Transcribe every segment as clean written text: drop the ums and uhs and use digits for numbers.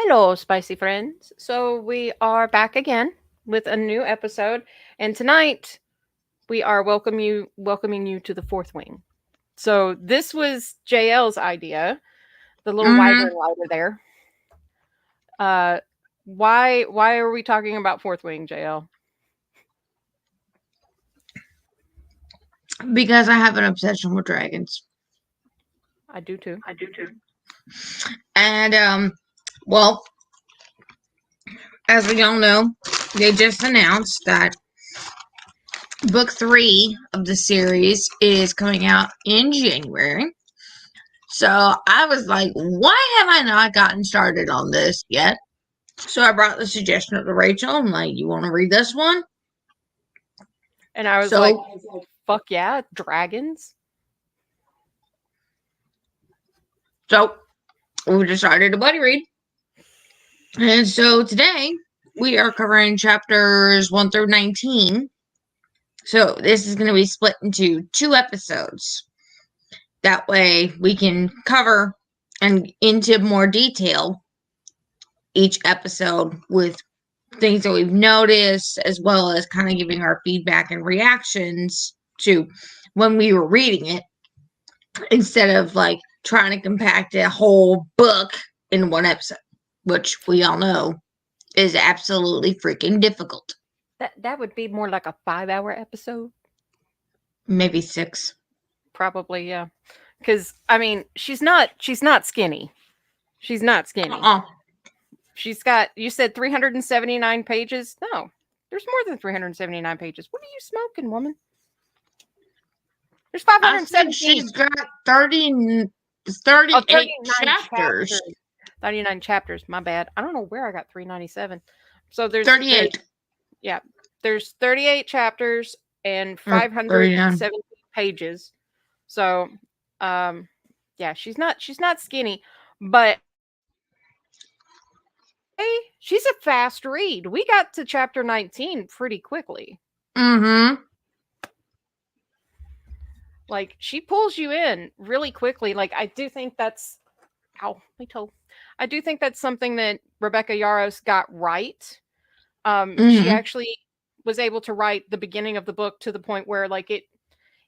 Hello, spicy friends. So we are back again with a new episode, and tonight we are welcoming you to the fourth wing. So this was JL's idea, the little Mm-hmm. wyvern rider there. Uh, why are we talking about fourth wing, JL? Because I have an obsession with dragons. I do too. And well, as we all know, they just announced that book 3 of the series is coming out in January. So I was like, why have I not gotten started on this yet? So I brought the suggestion up to Rachel. I'm like, you want to read this one? And I was like, So fuck yeah, dragons. so we decided to buddy read. And so today we are covering chapters 1 through 19. So this is going to be split into 2 episodes. That way we can cover and into more detail each episode with things that we've noticed, as well as kind of giving our feedback and reactions to when we were reading it, instead of like trying to compact a whole book in one episode, which we all know is absolutely freaking difficult. That would be more like a 5-hour episode. Maybe 6. Probably, yeah. Because I mean, she's not skinny. She's not skinny. Uh-uh. She's got, you said 379 pages? No, there's more than 379 pages. What are you smoking, woman? There's I said 517. she's got 38 chapters. 39 chapters. My bad. I don't know where I got 397. So there's 38. Yeah, there's 38 chapters and Or 39. 570 pages. So, yeah, she's not skinny, but hey, she's a fast read. We got to chapter 19 pretty quickly. Mm-hmm. Like, she pulls you in really quickly. Like, I do think that's I do think that's something that Rebecca Yarros got right. She Mm-hmm. actually was able to write the beginning of the book to the point where like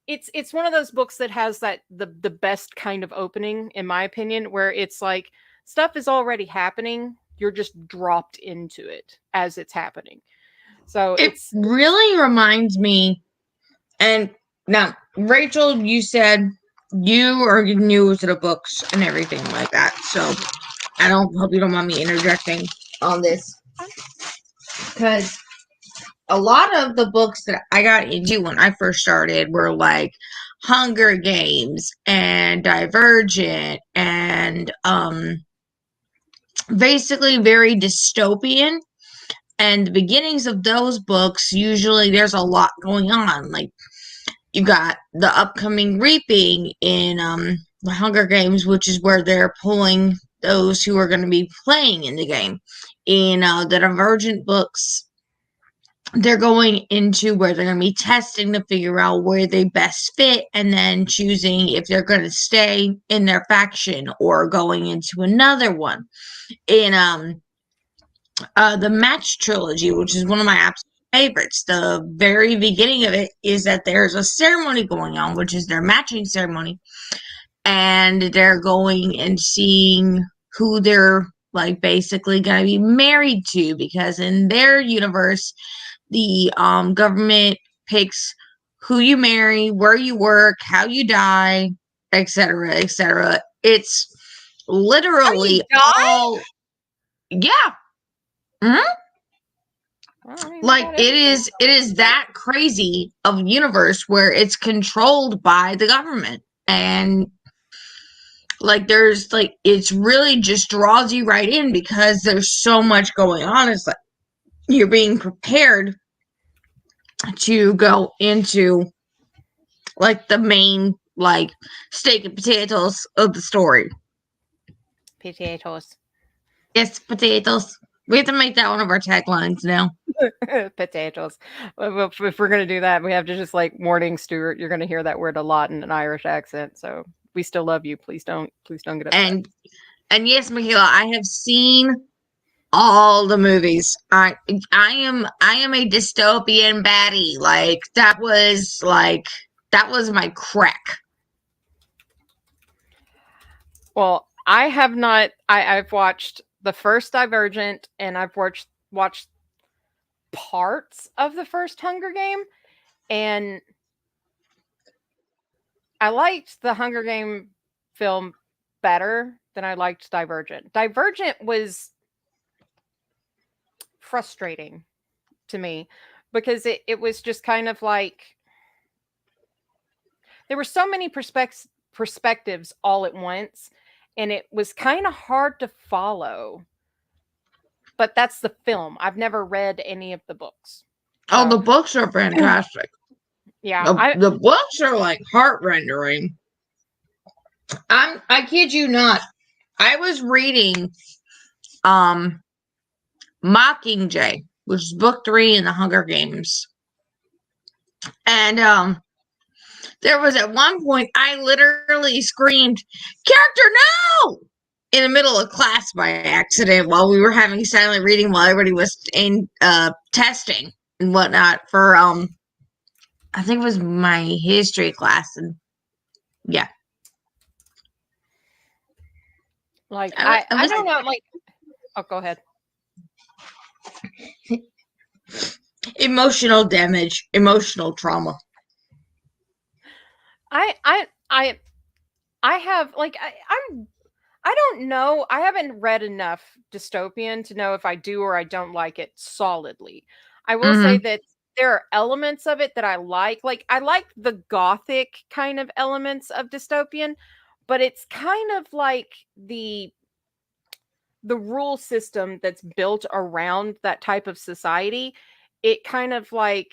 it's one of those books that has that the best kind of opening, in my opinion, where it's like stuff is already happening, you're just dropped into it as it's happening. So It it's really reminds me, and now, Rachel, you said you are new to the books and everything like that, so I don't hope you don't mind me interjecting on this, because a lot of the books that I got into when I first started were like Hunger Games and Divergent and basically very dystopian. And the beginnings of those books, usually there's a lot going on. Like, you got the upcoming reaping in the Hunger Games, which is where they're pulling those who are going to be playing in the game. In the Divergent books, they're going into where they're going to be testing to figure out where they best fit, and then choosing if they're going to stay in their faction or going into another one. In the Match trilogy, which is one of my absolute favorites, the very beginning of it is that there's a ceremony going on, which is their matching ceremony, and they're going and seeing who they're like basically going to be married to, because in their universe the government picks who you marry, where you work, how you die, etc., etc. It's how you literally die? all, yeah. Mm-hmm. Well, I mean, Like, not it is that crazy of a universe where it's controlled by the government, and like there's like it's really just draws you right in because there's so much going on. It's like you're being prepared to go into like the main like steak and potatoes of the story. potatoes. Yes, potatoes. We have to make that one of our taglines now. Potatoes. Well, if we're gonna do that, we have to just like warning Stuart. You're gonna hear that word a lot in an Irish accent. So we still love you. Please don't get upset. And yes, Michaela, I have seen all the movies. I am a dystopian baddie. Like that was my crack. Well, I have not. I've watched the first Divergent, and I've watched parts of the first Hunger Game, and I liked the Hunger Game film better than I liked Divergent. Divergent was frustrating to me because it was just kind of like there were so many perspectives all at once, and it was kind of hard to follow. But that's the film. I've never read any of the books. Oh, the So, books are fantastic. yeah, The books are like heart rendering. I kid you not. I was reading Mockingjay, which is book 3 in the Hunger Games. And there was at one point I literally screamed, "Character, no!" in the middle of class by accident while we were having silent reading while everybody was in testing and whatnot for I think it was my history class, and yeah. like I don't know, like oh, go ahead. Emotional damage, emotional trauma. I have like I don't know. I haven't read enough dystopian to know if I do or I don't like it solidly. I will say that there are elements of it that I like. Like I like the gothic kind of elements of dystopian, but it's kind of like the rule system that's built around that type of society. It kind of like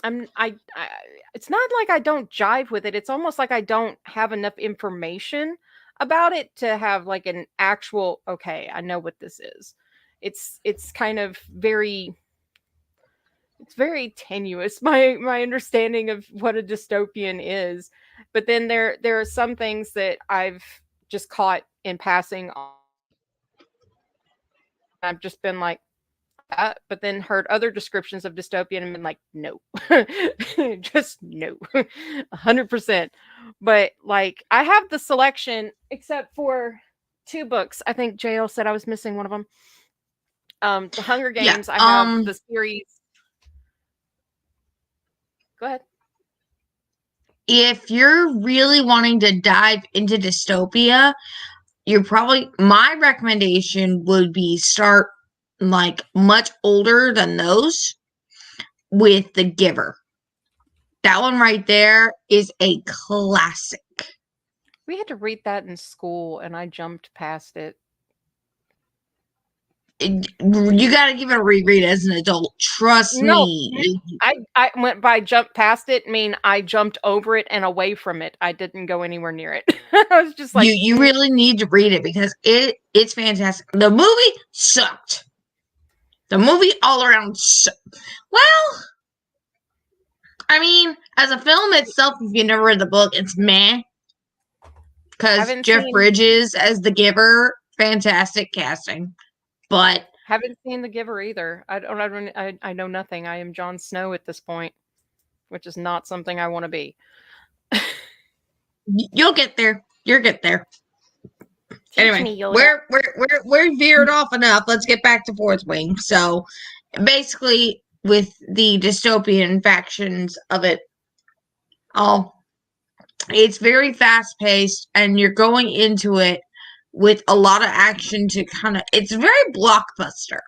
I it's not like I don't jive with it. It's almost like I don't have enough information about it to have like an actual okay, I know what this is. It's kind of it's very tenuous my understanding of what a dystopian is. But then there are some things that I've just caught in passing on. I've just been like that, but then heard other descriptions of dystopian and been like, no, just no, 100%. But like, I have the selection except for 2 books. I think JL said I was missing one of them. The Hunger Games. Yeah, I have the series. Go ahead. If you're really wanting to dive into dystopia, my recommendation would be start like much older than those with The Giver. That one right there is a classic. We had to read that in school and I jumped past it. You got to give it a reread as an adult. Trust me. I went by jump past it. I mean, I jumped over it and away from it. I didn't go anywhere near it. I was just like, you really need to read it because it's fantastic. The movie sucked. The movie all around sucked. Well, I mean, as a film itself, if you never read the book, it's meh. Because Jeff Bridges as the Giver, fantastic casting. But haven't seen The Giver either. I know nothing. I am Jon Snow at this point, which is not something I want to be. You'll get there. You'll get there. Anyway, we're veered off enough. Let's get back to Fourth Wing. So, basically, with the dystopian factions of it all, it's very fast paced, and you're going into it with a lot of action to it's very blockbuster.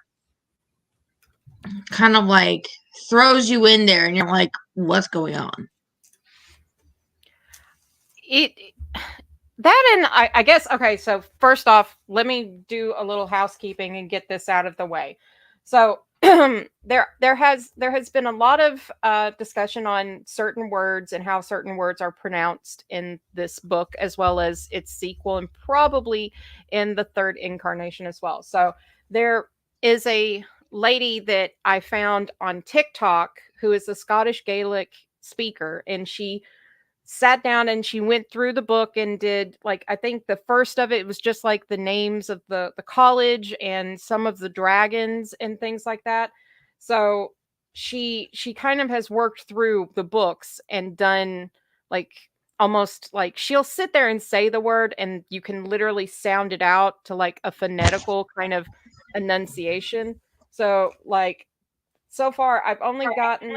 Kind of like throws you in there, and you're like, what's going on? That and I guess, okay, so first off, let me do a little housekeeping and get this out of the way. So there has been a lot of discussion on certain words and how certain words are pronounced in this book, as well as its sequel, and probably in the third incarnation as well. So there is a lady that I found on TikTok who is a Scottish Gaelic speaker, and she sat down and she went through the book and did, like, I think the first of it was just like the names of the college and some of the dragons and things like that. So she kind of has worked through the books and done, like, almost like she'll sit there and say the word and you can literally sound it out to like a phonetical kind of enunciation. So like, so far I've only gotten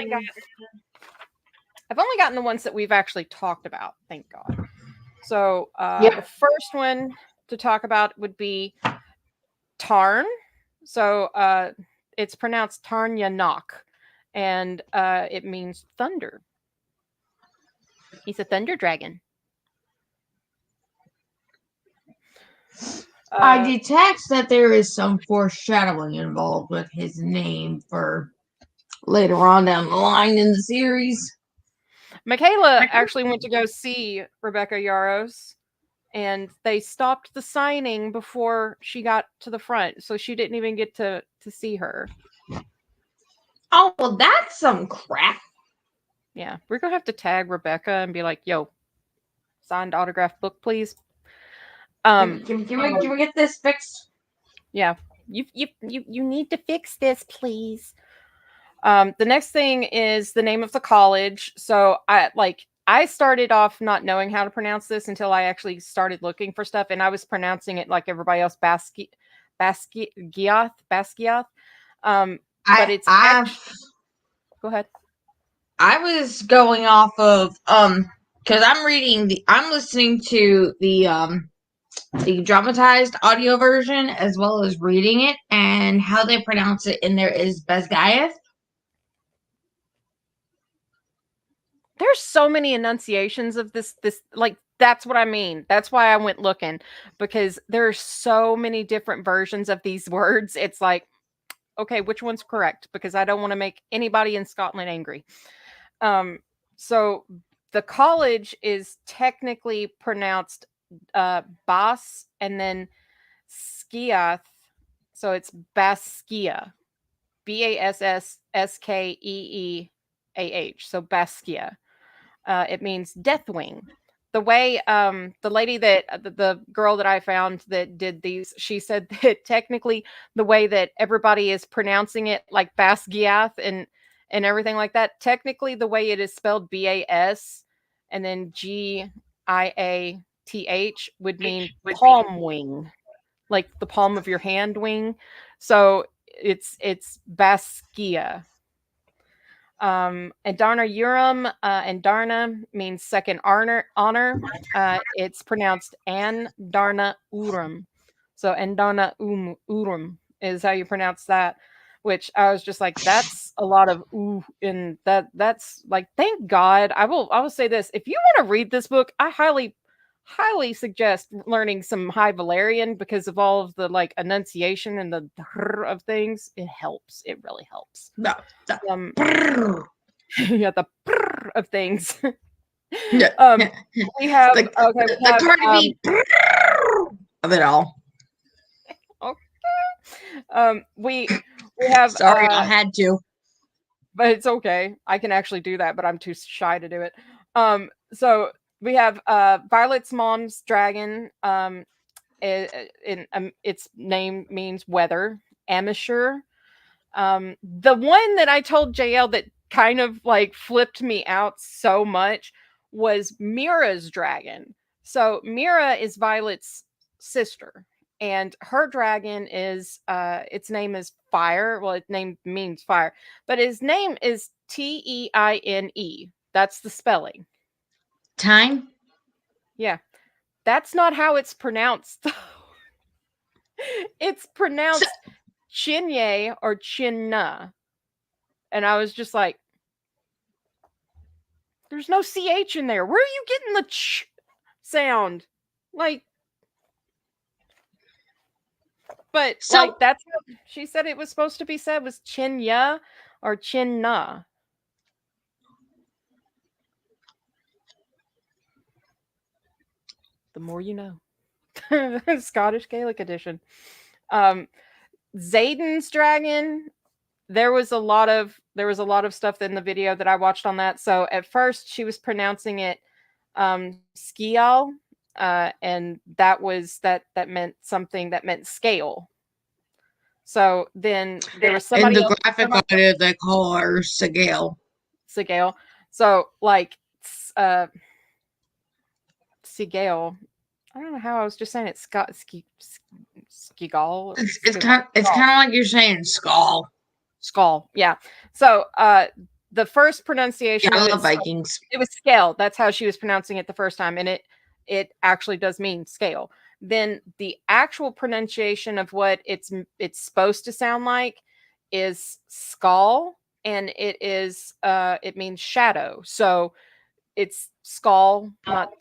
the ones that we've actually talked about, thank God. So the first one to talk about would be Tarn. So it's pronounced Tarnyanok, and it means thunder. He's a thunder dragon. I detect that there is some foreshadowing involved with his name for later on down the line in the series. Michaela actually went to go see Rebecca Yarros, and they stopped the signing before she got to the front, so she didn't even get to see her. Oh, well, that's some crap. Yeah, we're gonna have to tag Rebecca and be like, "Yo, signed autographed book, please." Can we get this fixed? Yeah, you need to fix this, please. The next thing is the name of the college. So I started off not knowing how to pronounce this until I actually started looking for stuff, and I was pronouncing it like everybody else, Basgiath. But it's go ahead. I was going off of because I'm listening to the dramatized audio version as well as reading it, and how they pronounce it in there is BASGIATH. There's so many enunciations of this like, that's what I mean. That's why I went looking, because there's so many different versions of these words. It's like, okay, which one's correct? Because I don't want to make anybody in Scotland angry. So the college is technically pronounced Bas and then Skiath. So it's Baskia. Basskeeah. So Baskia. It means Deathwing. The way the lady that the girl that I found that did these, she said that technically the way that everybody is pronouncing it, like Basgiath and everything like that, technically the way it is spelled BAS and then GIATH would mean palm wing, like the palm of your hand wing. So it's Baskia. And Darna Urim and Darna means second honor. It's pronounced An Darna Urim. So Andarna Urim is how you pronounce that, which I was just like, that's a lot of ooh, and that's like, thank God. I will say this. If you want to read this book, I highly suggest learning some High Valerian, because of all of the like enunciation and the of things. It helps. It really helps. No, yeah, the of things. Yeah. We have the Cardi B of it all. Okay. We have. Sorry, I had to. But it's okay. I can actually do that, but I'm too shy to do it. So we have Violet's mom's dragon. Its name means weather. Amishur. The one that I told JL that kind of like flipped me out so much was Mira's dragon. So Mira is Violet's sister, and her dragon is its name is Fire. Well, its name means fire, but his name is Teine. That's the spelling. Time? Yeah. That's not how it's pronounced, though. It's pronounced Chinye or Chinna. And I was just like, there's no CH in there. Where are you getting the ch sound? Like, but like, that's what she said it was supposed to be said, was Chinya or Chinna. The more you know. Scottish Gaelic edition. Zayden's dragon. There was a lot of stuff in the video that I watched on that. So at first she was pronouncing it Skial, and that meant something that meant scale. So then there was In somebody the else. graphic artist, they call her Sigale. Scale. So like Seagal. I don't know how I was just saying it. Skigal. It's kind of like you're saying skull. Skull. Yeah. So the first Yeah, pronunciation I of love Vikings. it was scale. That's how she was pronouncing it the first time, and it actually does mean scale. Then the actual pronunciation of what it's supposed to sound like is skull, and it means shadow. So it's skull, not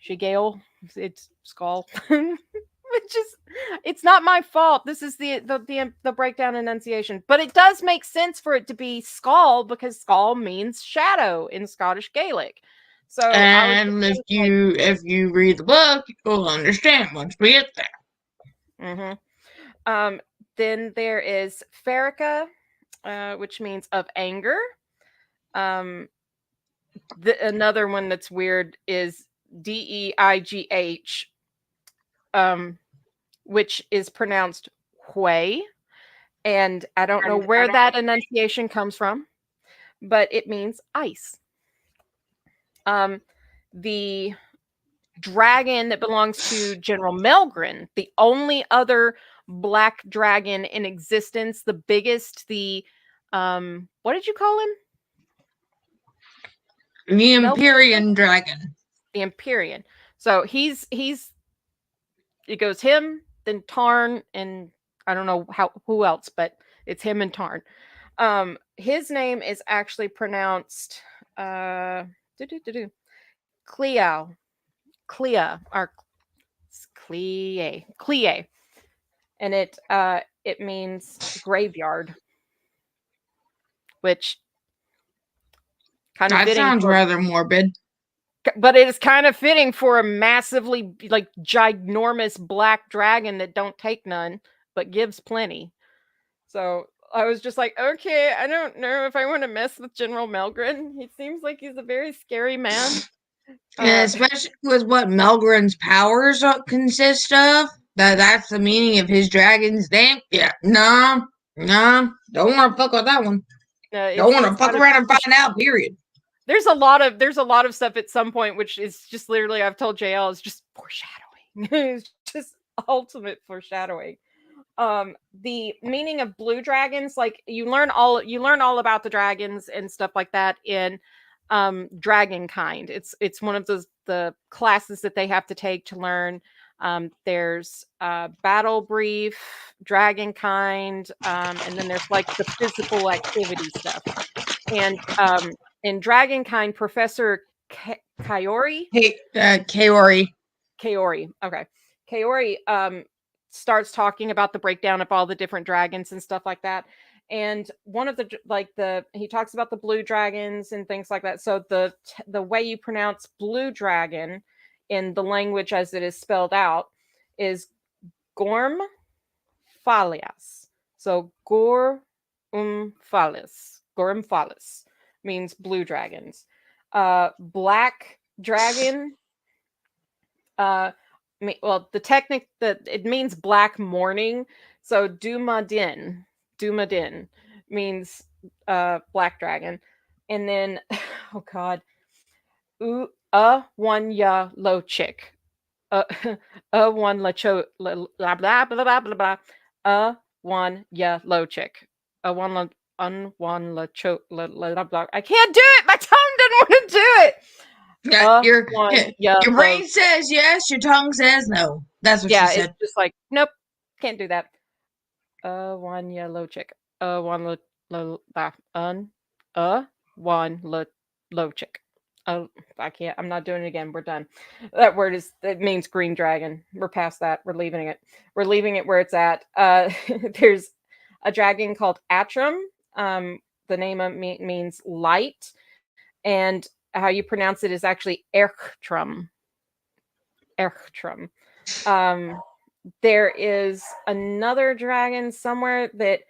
shigale. It's skull. Which is, it's not my fault. This is the breakdown enunciation, but it does make sense for it to be skull because skull means shadow in Scottish Gaelic. So I was And just like, if you read the book, you'll understand once we get there. Then there is Ferica, which means of anger. Um, another one that's weird is Deigh, which is pronounced Hui. And I don't know where that enunciation comes from, but it means ice. The dragon that belongs to General Melgren, the only other black dragon in existence, the biggest, what did you call him? The Empyrean Dragon. The Empyrean. So it goes him, then Tarn, and I don't know who else, but it's him and Tarn. His name is actually pronounced Cleo, or Clie, and it means graveyard, which kind of that sounds rather morbid. But it is kind of fitting for a massively like ginormous black dragon that don't take none but gives plenty. So I was just like, okay, I don't know if I want to mess with General Melgren. He seems like he's a very scary man. Yeah, especially with what Melgren's powers consist of. That's the meaning of his dragon's name. Yeah, no, don't want to fuck with that one. Don't want to fuck around and find out. Period. There's a lot of stuff at some point which is just literally, I've told JL, is just foreshadowing. It's just ultimate foreshadowing. The meaning of blue dragons, like you learn all about the dragons and stuff like that in Dragon Kind. It's one of the classes that they have to take to learn. There's Battle Brief, Dragon Kind, and then there's like the physical activity stuff. And in Dragon Kind, Professor Kaori. Kaori. Okay. Kaori starts talking about the breakdown of all the different dragons and stuff like that. And one of he talks about the blue dragons and things like that. So the way you pronounce blue dragon in the language as it is spelled out is Gorm Phalias. So Gorm Phalias means blue dragons. Black dragon, it means black morning. So Dumadin means black dragon. And then oh god, one ya lo chick. One la cho blah blah blah blah blah blah. One ya lo chick. One la one la cho blah blah. I can't do it. My tongue didn't want to do it. Your brain says yes, your tongue says no. That's what she said. It's just like, nope, can't do that. One yellow chick. One one low chick. I can't. I'm not doing it again. We're done. That word it means green dragon. We're past that. We're leaving it. We're leaving it where it's at. There's a dragon called Atrum. The name means light, and how you pronounce it is actually Erchtrum. There is another dragon somewhere that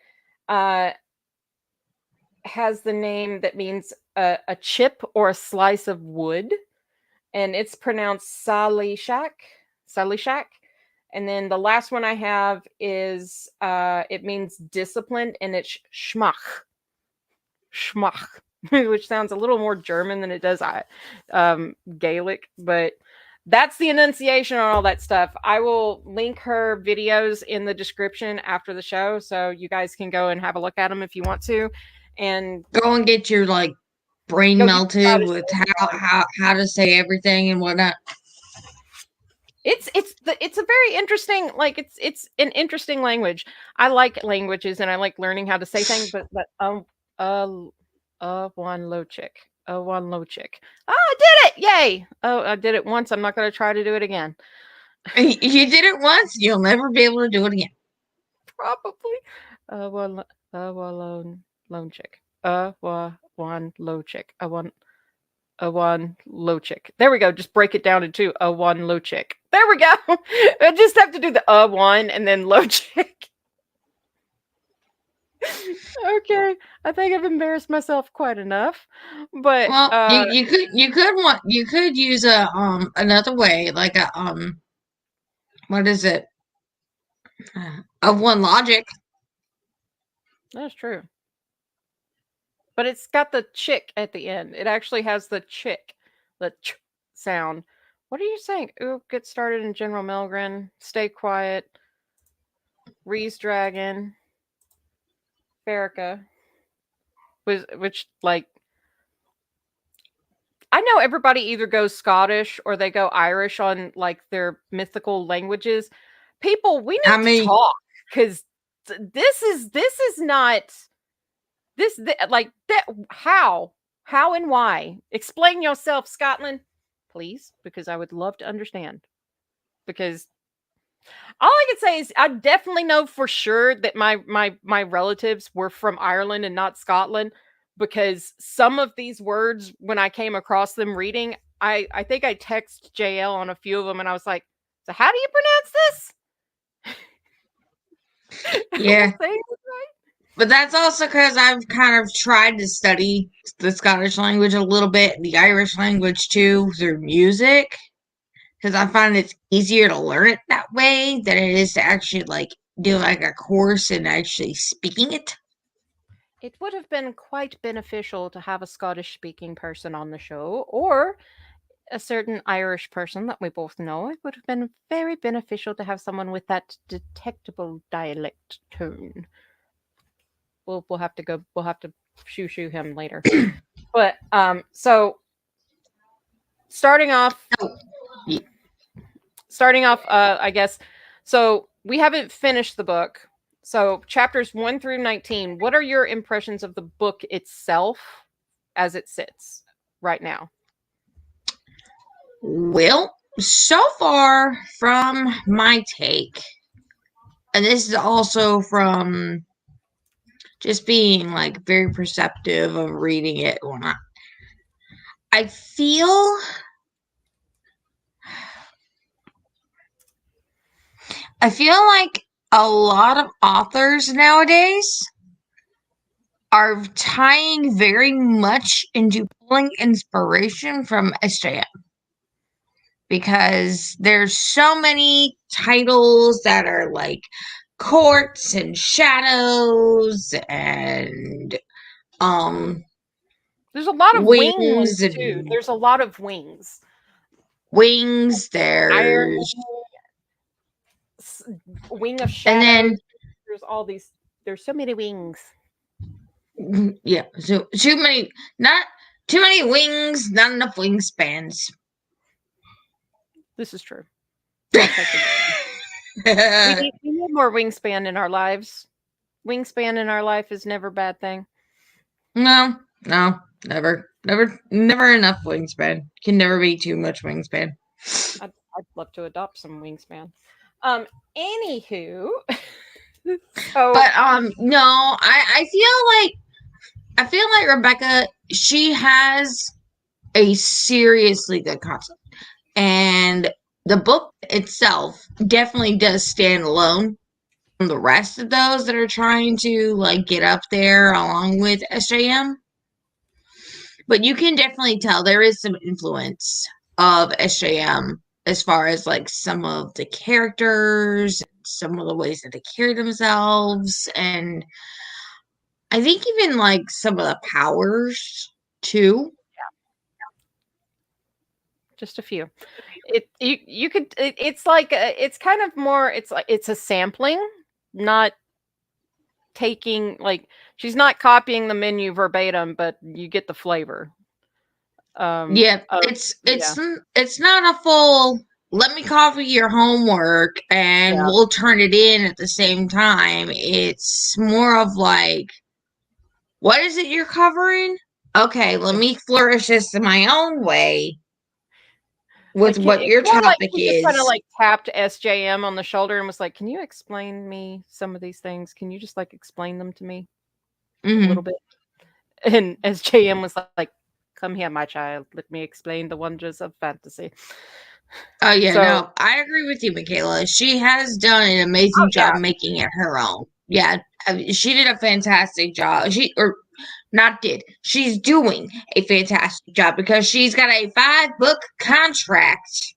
has the name that means a chip or a slice of wood, and it's pronounced salishak. Salishak. And then the last one I have is it means disciplined, and it's schmach. Schmach, which sounds a little more German than it does Gaelic, but that's the enunciation on all that stuff. I will link her videos in the description after the show, so you guys can go and have a look at them if you want to, and Go and get your like brain go get melted Scottish with language on. how to say everything and whatnot. It's a very interesting, like it's an interesting language. I like languages and I like learning how to say things, but one low chick. One low chick. Oh, I did it! Yay! Oh, I did it once. I'm not going to try to do it again. You did it once, you'll never be able to do it again. Probably. One lone chick. One low chick. One low chick. There we go. Just break it down into one low chick. There we go. I just have to do the one and then low chick. Okay, I think I've embarrassed myself quite enough. But well, you could use a another way, like a what is it? Of one logic. That's true. But it's got the chick at the end. It actually has the chick, the ch sound. What are you saying? Ooh, get started in General Milgren. Stay quiet. Reese Dragon. Farrakha. Which, like, I know everybody either goes Scottish or they go Irish on, like, their mythical languages. People, we need to talk, because this is not... how and why? Explain yourself, Scotland, please, because I would love to understand. Because all I can say is I definitely know for sure that my relatives were from Ireland and not Scotland, because some of these words, when I came across them reading, I think I texted JL on a few of them, and I was like, so how do you pronounce this? Yeah. But that's also because I've kind of tried to study the Scottish language a little bit, the Irish language too, through music. Because I find it's easier to learn it that way than it is to actually, like, do, like, a course and actually speaking it. It would have been quite beneficial to have a Scottish-speaking person on the show, or a certain Irish person that we both know. It would have been very beneficial to have someone with that detectable dialect tone. We'll have to shoo him later. But so starting off, I guess, so we haven't finished the book. So chapters 1 through 19, what are your impressions of the book itself as it sits right now? Well, so far from my take, and this is also from just being, like, very perceptive of reading it or not, I feel like a lot of authors nowadays are tying very much into pulling inspiration from SJM. Because there's so many titles that are like courts and shadows and there's a lot of wings and too. There's a lot of wings. There's wing of shadows. And then there's all these. There's so many wings. Yeah, so not too many wings, not enough wingspans. This is true. we need more wingspan in our lives. Wingspan in our life is never a bad thing. No, never enough wingspan. Can never be too much wingspan. I'd love to adopt some wingspan. Anywho, but no, I feel like Rebecca, she has a seriously good concept, and the book itself definitely does stand alone from the rest of those that are trying to, like, get up there along with SJM. But you can definitely tell there is some influence of SJM as far as like some of the characters, some of the ways that they carry themselves, and I think even like some of the powers too. Just a few. You could it's like it's kind of more it's like it's a sampling, not taking like she's not copying the menu verbatim, but you get the flavor. Yeah, Of, it's not a full let me copy your homework and yeah. we'll turn it in at the same time. It's more of like, what is it you're covering? Okay, let me flourish this in my own way with Like what it's your more like topic he just kind of is. like tapped SJM on the shoulder and was like, "Can you explain me some of these things? Can you just like explain them to me a little Mm-hmm. bit?" And SJM was like, "Come here, my child. Let me explain the wonders of fantasy." Oh yeah, So, no, I agree with you, Michaela. She has done an amazing oh job yeah, making it her own. Yeah, she did a fantastic job. She's doing a fantastic job because she's got a 5-book contract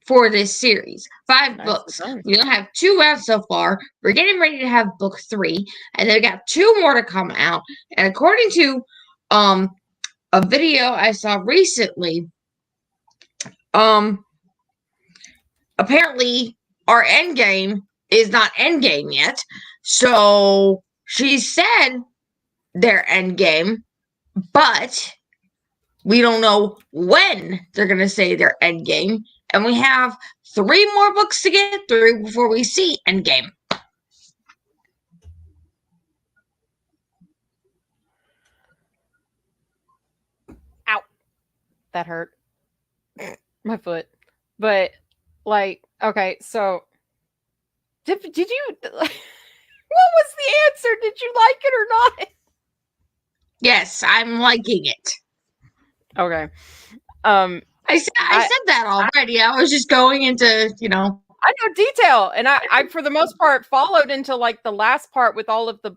for this series. 5 nicely books. done. We only have 2 out so far. We're getting ready to have book 3, and then we got 2 more to come out. And according to a video I saw recently, apparently our end game is not end game yet. So she said their end game, but we don't know when they're going to say their end game. And we have 3 more books to get through before we see end game. Ow, that hurt my foot. But like, okay, so did you? What was the answer? Did you like it or not? Yes, I'm liking it. Okay. I said that already. I was just going into, I know detail, and I for the most part followed into like the last part with all of the.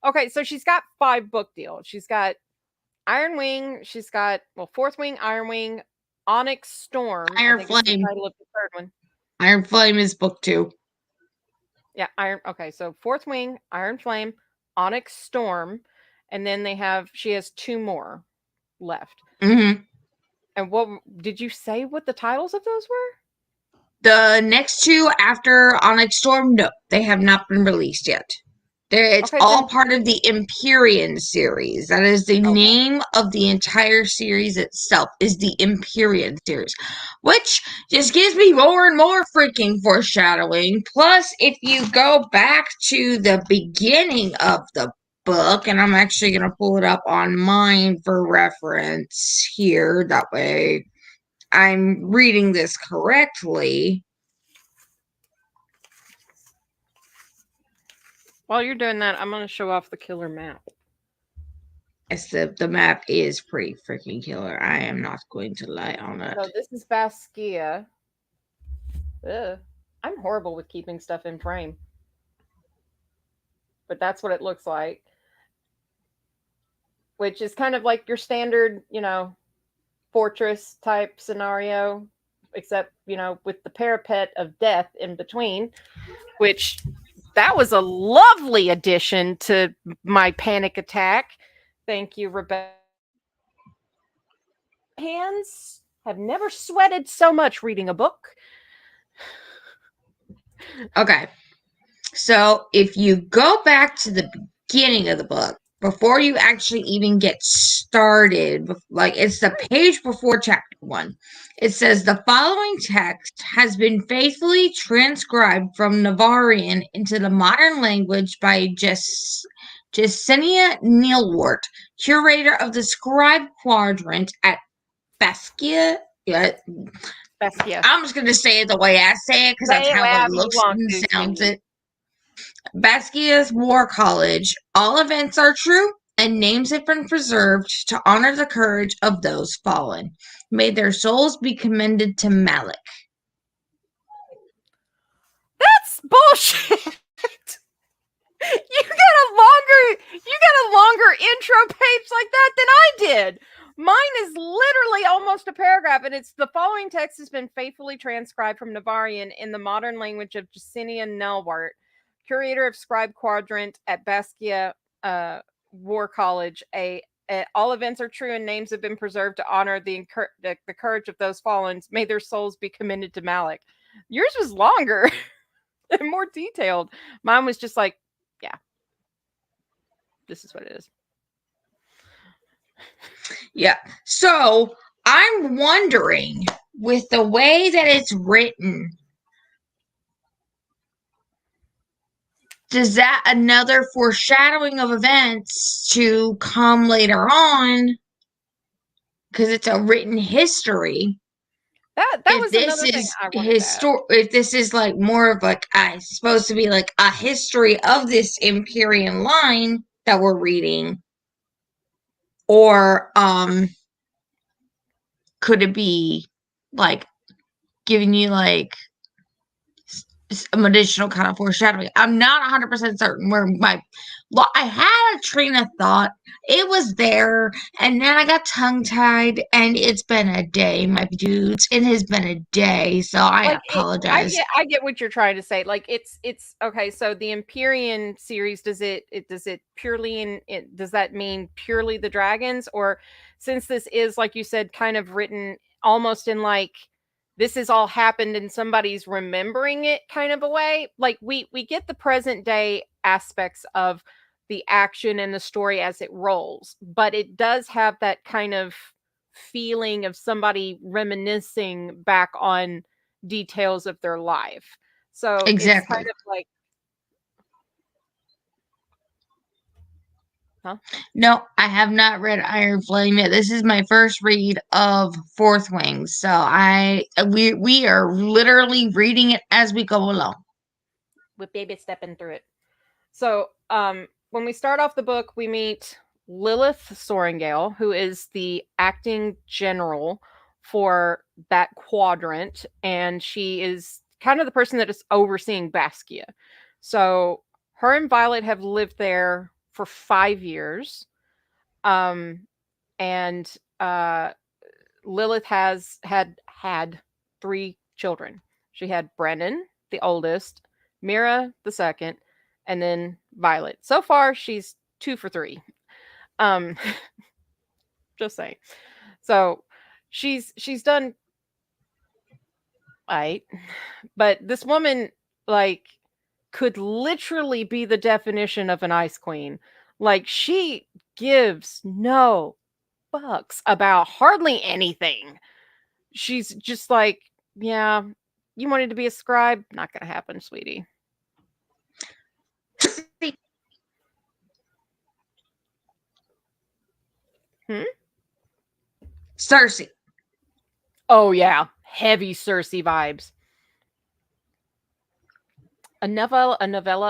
Okay, so she's got 5-book deal. She's got Iron Wing. She's got Fourth Wing, Iron Wing, Onyx Storm. I Iron think is the Flame. title of the third one. Iron Flame is book 2. Yeah, Iron. Okay, so Fourth Wing, Iron Flame, Onyx Storm, and then she has 2 more left. Mm-hmm. And what did you say? What the titles of those were? The next 2 after Onyx Storm, no, they have not been released yet. It's Okay, all then. part of the Empyrean series. That is the Okay. name of the entire series itself, is the Empyrean series, which just gives me more and more freaking foreshadowing. Plus, if you go back to the beginning of the book, and I'm actually going to pull it up on mine for reference here, that way I'm reading this correctly. While you're doing that, I'm going to show off the killer map. Yes, the map is pretty freaking killer. I am not going to lie on it. So this is Basgiath. Ugh. I'm horrible with keeping stuff in frame. But that's what it looks like. Which is kind of like your standard, fortress type scenario, except, with the parapet of death in between, which that was a lovely addition to my panic attack. Thank you, Rebecca. Hands have never sweated so much reading a book. Okay. So if you go back to the beginning of the book, before you actually even get started, like it's the page before chapter 1, it says the following text has been faithfully transcribed from Navarrian into the modern language by Yesenia Neilwort, curator of the Scribe Quadrant at Basgiath. Basgiath. I'm just going to say it the way I say it because that's how it looks and sounds. It Basgiath War College. All events are true, and names have been preserved to honor the courage of those fallen. May their souls be commended to Malik. That's bullshit. You got a longer intro page like that than I did. Mine is literally almost a paragraph, and it's the following text has been faithfully transcribed from Navarrian in the modern language of Justinian Nelwart, curator of Scribe Quadrant at BASGIATH War College. All events are true and names have been preserved to honor the courage of those fallen. May their souls be commended to Malik. Yours was longer and more detailed. Mine was just like, yeah, this is what it is. Yeah. So I'm wondering, with the way that it's written, does that another foreshadowing of events to come later on? Because it's a written history. That was another thing I wanted to add. If this is like more of like supposed to be like a history of this Empyrean line that we're reading, or could it be like giving you like some additional kind of foreshadowing? I'm not 100% certain where I had a train of thought. It was there, and then I got tongue-tied, and it's been a day, my dudes. It has been a day, so I apologize. I get what you're trying to say. Like it's okay. So the Empyrean series, does it purely does that mean purely the dragons, or since this is, like you said, kind of written almost in like this has all happened and somebody's remembering it kind of a way? Like we get the present day aspects of the action and the story as it rolls, but it does have that kind of feeling of somebody reminiscing back on details of their life. So exactly. It's kind of like, huh? No, I have not read Iron Flame yet. This is my first read of Fourth Wings, so we are literally reading it as we go along. With baby stepping through it. So when we start off the book, we meet Lilith Sorrengail, who is the acting general for that quadrant, and she is kind of the person that is overseeing BASGIATH. So her and Violet have lived there for 5 years, and Lilith has had 3 children. She had Brennan, the oldest, Mira, the second, and then Violet. So far, she's 2 for 3. Just saying. So she's done right, but this woman like could literally be the definition of an ice queen. Like she gives no fucks about hardly anything. She's just like, yeah, you wanted to be a scribe? Not gonna happen, sweetie. Cersei. Oh yeah, heavy Cersei vibes. A novella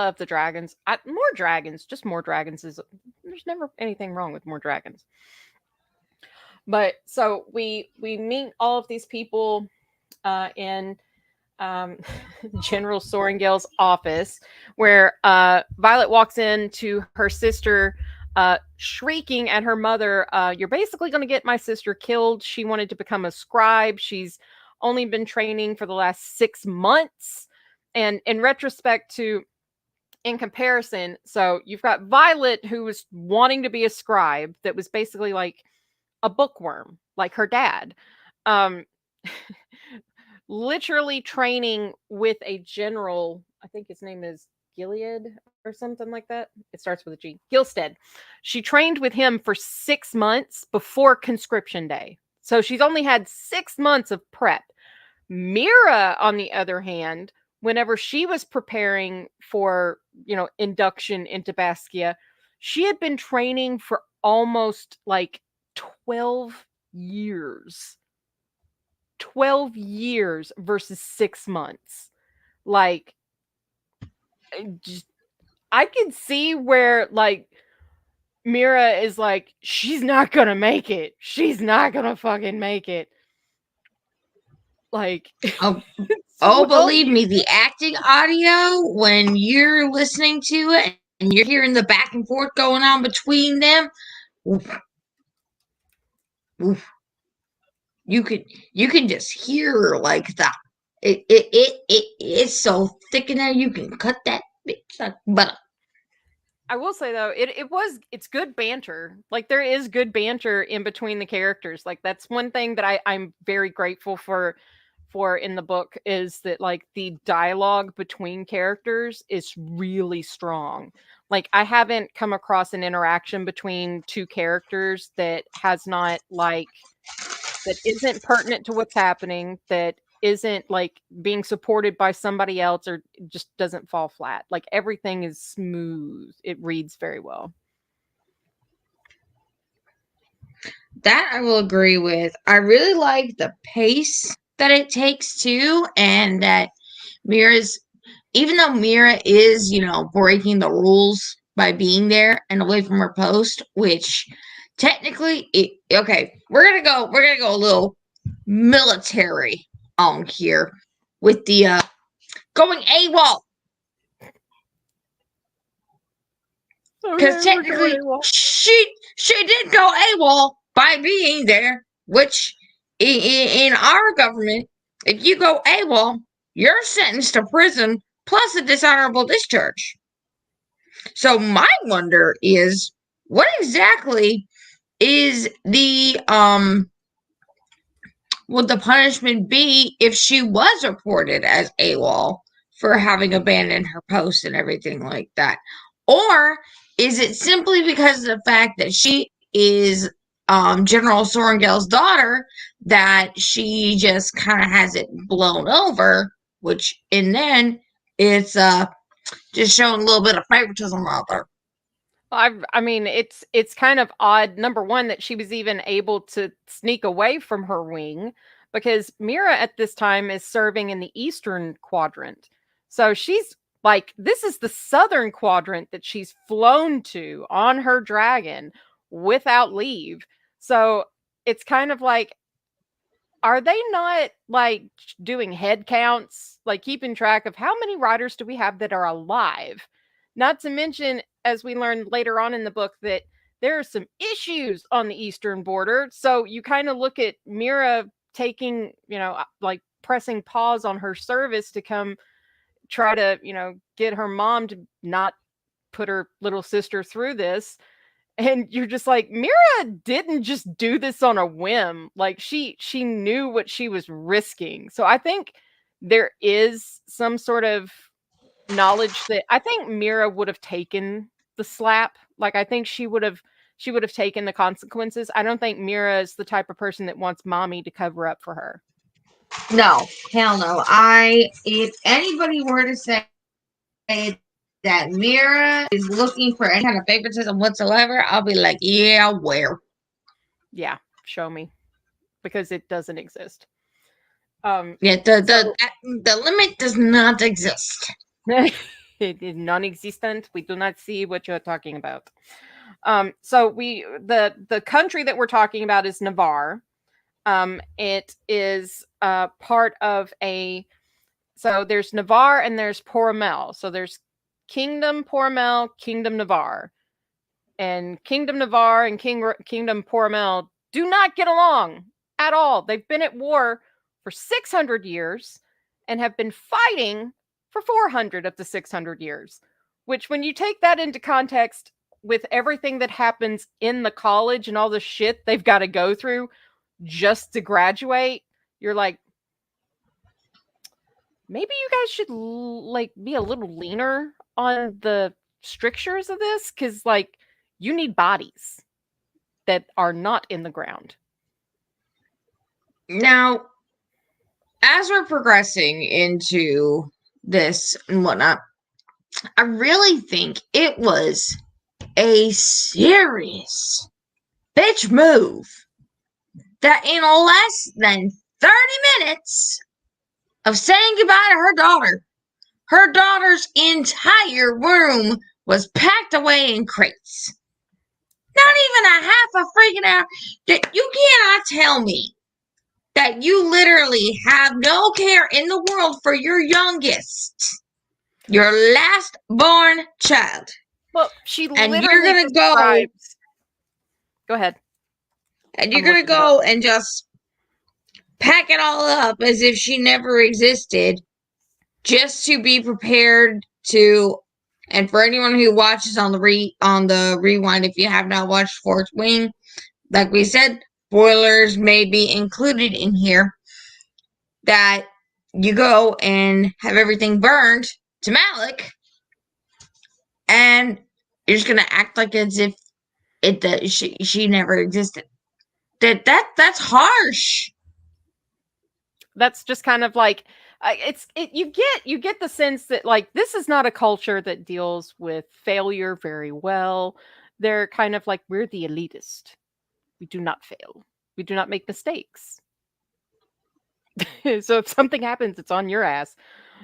of the dragons. More dragons, just more dragons is. There's never anything wrong with more dragons. But so we meet all of these people in General Sorrengail's office, where Violet walks into her sister, shrieking at her mother, "You're basically going to get my sister killed. She wanted to become a scribe. She's only been training for the last 6 months." And in retrospect in comparison, so you've got Violet, who was wanting to be a scribe, that was basically like a bookworm, like her dad. Literally training with a general, I think his name is Gilead or something like that. It starts with a G. Gilstead. She trained with him for 6 months before conscription day. So she's only had 6 months of prep. Mira, on the other hand, whenever she was preparing for, induction into BASGIATH, she had been training for almost like 12 years. 12 years versus 6 months. Like, I can see where, like, Mira is like, she's not gonna make it. She's not gonna fucking make it. Like, believe me, the acting audio, when you're listening to it and you're hearing the back and forth going on between them, Oof, oof. You can just hear like that. It's so thick in there you can cut that bitch like butter. I will say though, it's good banter. Like there is good banter in between the characters. Like that's one thing that I'm very grateful for in the book is that like the dialogue between characters is really strong. Like I haven't come across an interaction between two characters that has not like that isn't pertinent to what's happening, that isn't like being supported by somebody else or just doesn't fall flat. Like everything is smooth. It reads very well. That I will agree with. I really like the pace that it takes too, and that Mira's, even though Mira is, breaking the rules by being there and away from her post, which technically, okay, we're gonna go a little military on here with the going AWOL. Because technically, she did go AWOL by being there, which in our government, if you go AWOL, you're sentenced to prison plus a dishonorable discharge. So my wonder is, what exactly is would the punishment be if she was reported as AWOL for having abandoned her post and everything like that? Or is it simply because of the fact that she is General Sorrengail's daughter that she just kind of has it blown over, and then it's just showing a little bit of favoritism out there. I mean, it's kind of odd. Number one, that she was even able to sneak away from her wing, because Mira at this time is serving in the Eastern Quadrant. So she's like, this is the Southern Quadrant that she's flown to on her dragon without leave. So it's kind of like, are they not like doing head counts, like keeping track of how many riders do we have that are alive? Not to mention, as we learned later on in the book, that there are some issues on the eastern border. So you kind of look at Mira taking, like pressing pause on her service to come try to, get her mom to not put her little sister through this. And you're just like, Mira didn't just do this on a whim. Like she knew what she was risking. So I think there is some sort of knowledge that I think Mira would have taken the slap. Like I think she would have taken the consequences. I don't think Mira is the type of person that wants mommy to cover up for her. No, hell no. If anybody were to say that Mira is looking for any kind of favoritism whatsoever, I'll be like, yeah, where? Yeah, show me, because it doesn't exist. Yeah, the limit does not exist. It is non-existent. We do not see what you're talking about. So the country that we're talking about is Navarre. It is part of so there's Navarre and there's Pormel. So there's Kingdom Pormel, Kingdom Navarre. And Kingdom Navarre and Kingdom Pormel do not get along at all. They've been at war for 600 years and have been fighting for 400 of the 600 years, which, when you take that into context with everything that happens in the college and all the shit they've got to go through just to graduate, you're like, maybe you guys should like be a little leaner on the strictures of this, because like you need bodies that are not in the ground. Now, as we're progressing into this and whatnot, I really think it was a serious bitch move that in less than 30 minutes of saying goodbye to her daughter's entire room was packed away in crates. Not even a half a freaking hour. You cannot tell me that you literally have no care in the world for your youngest, your last born child. Well, she and literally you're gonna go. Go ahead. And you're I'm going to looking it up. go and just pack it all up as if she never existed, just to be prepared to. And for anyone who watches on the rewind, if you have not watched Fourth Wing, like we said, spoilers may be included in here, that you go and have everything burned to Malik, and you're just gonna act like as if she never existed. That's harsh. That's just kind of like you get the sense that like this is not a culture that deals with failure very well. They're kind of like, we're the elitist. We do not fail. We do not make mistakes. So if something happens, it's on your ass.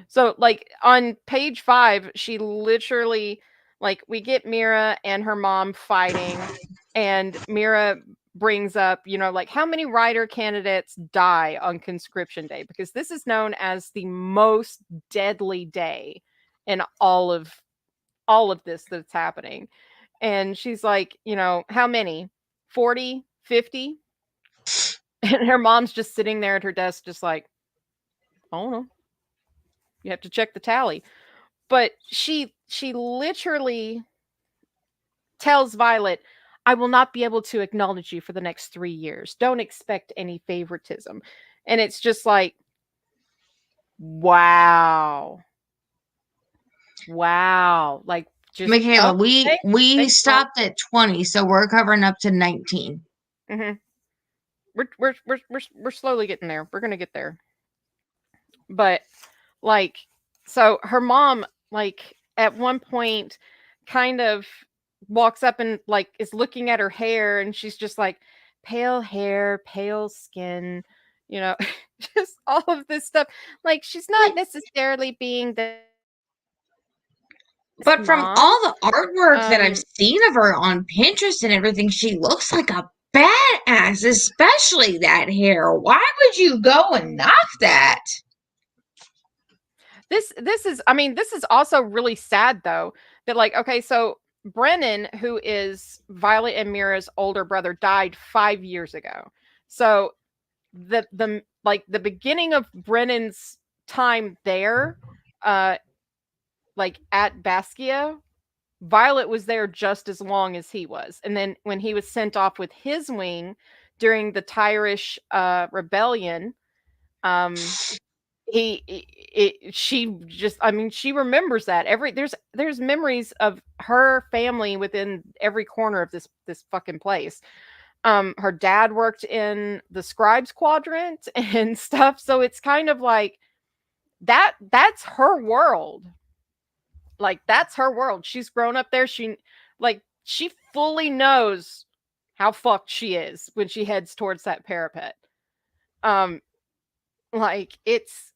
So like on page 5, she literally, like, we get Mira and her mom fighting, and Mira brings up, like, how many writer candidates die on conscription day, because this is known as the most deadly day in all of this that's happening. And she's like, how many? 40, 50? And her mom's just sitting there at her desk, just like, I don't know. You have to check the tally. But she literally tells Violet, I will not be able to acknowledge you for the next 3 years. Don't expect any favoritism. And it's just like, wow. Wow. Like, just, Michaela, we thanks, stopped at 20, so we're covering up to 19. Mm-hmm. We're slowly getting there. We're gonna get there. But like, so her mom, like, at one point kind of walks up and like is looking at her hair, and she's just like, pale hair, pale skin, just all of this stuff. Like, she's not necessarily being this But from mom. all the artwork that I've seen of her on Pinterest and everything, she looks like a badass, especially that hair. Why would you go and knock that? This is also really sad though, that, like, okay, so Brennan, who is Violet and Mira's older brother, died 5 years ago. So the beginning of Brennan's time there, like at Basgia, Violet was there just as long as he was. And then when he was sent off with his wing during the Tyrish rebellion, she remembers that there's memories of her family within every corner of this fucking place. Her dad worked in the scribes quadrant and stuff, so it's kind of like that's her world. Like, that's her world. She's grown up there. She fully knows how fucked she is when she heads towards that parapet. Like, it's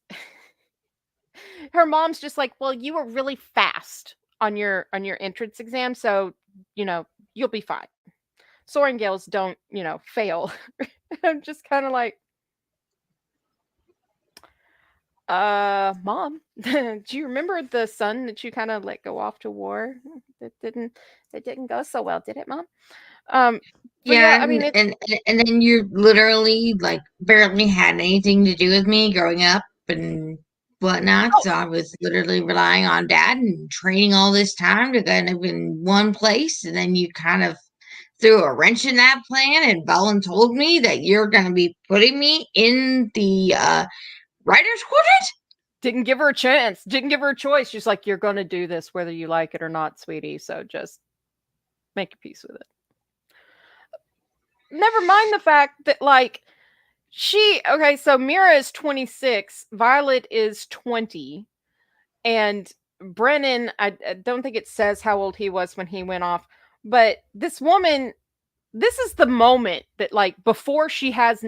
her mom's just like, well, you were really fast on your entrance exam, so you'll be fine. Sorrengails don't fail. I'm just kind of like, mom, do you remember the son that you kind of let go off to war? That didn't go so well, did it, mom? Yeah, I mean, and then you literally like barely had anything to do with me growing up and whatnot. oh, So I was literally relying on dad and training all this time to kind of in one place, and then you kind of threw a wrench in that plan and told me that you're going to be putting me in the writer's quadrant. didn't give her a chance, didn't give her a choice. She's like, you're going to do this whether you like it or not, sweetie. So just make your peace with it. Never mind the fact that, like, so Mira is 26, Violet is 20, and Brennan, I don't think it says how old he was when he went off, but this woman, this is the moment that, like, before she has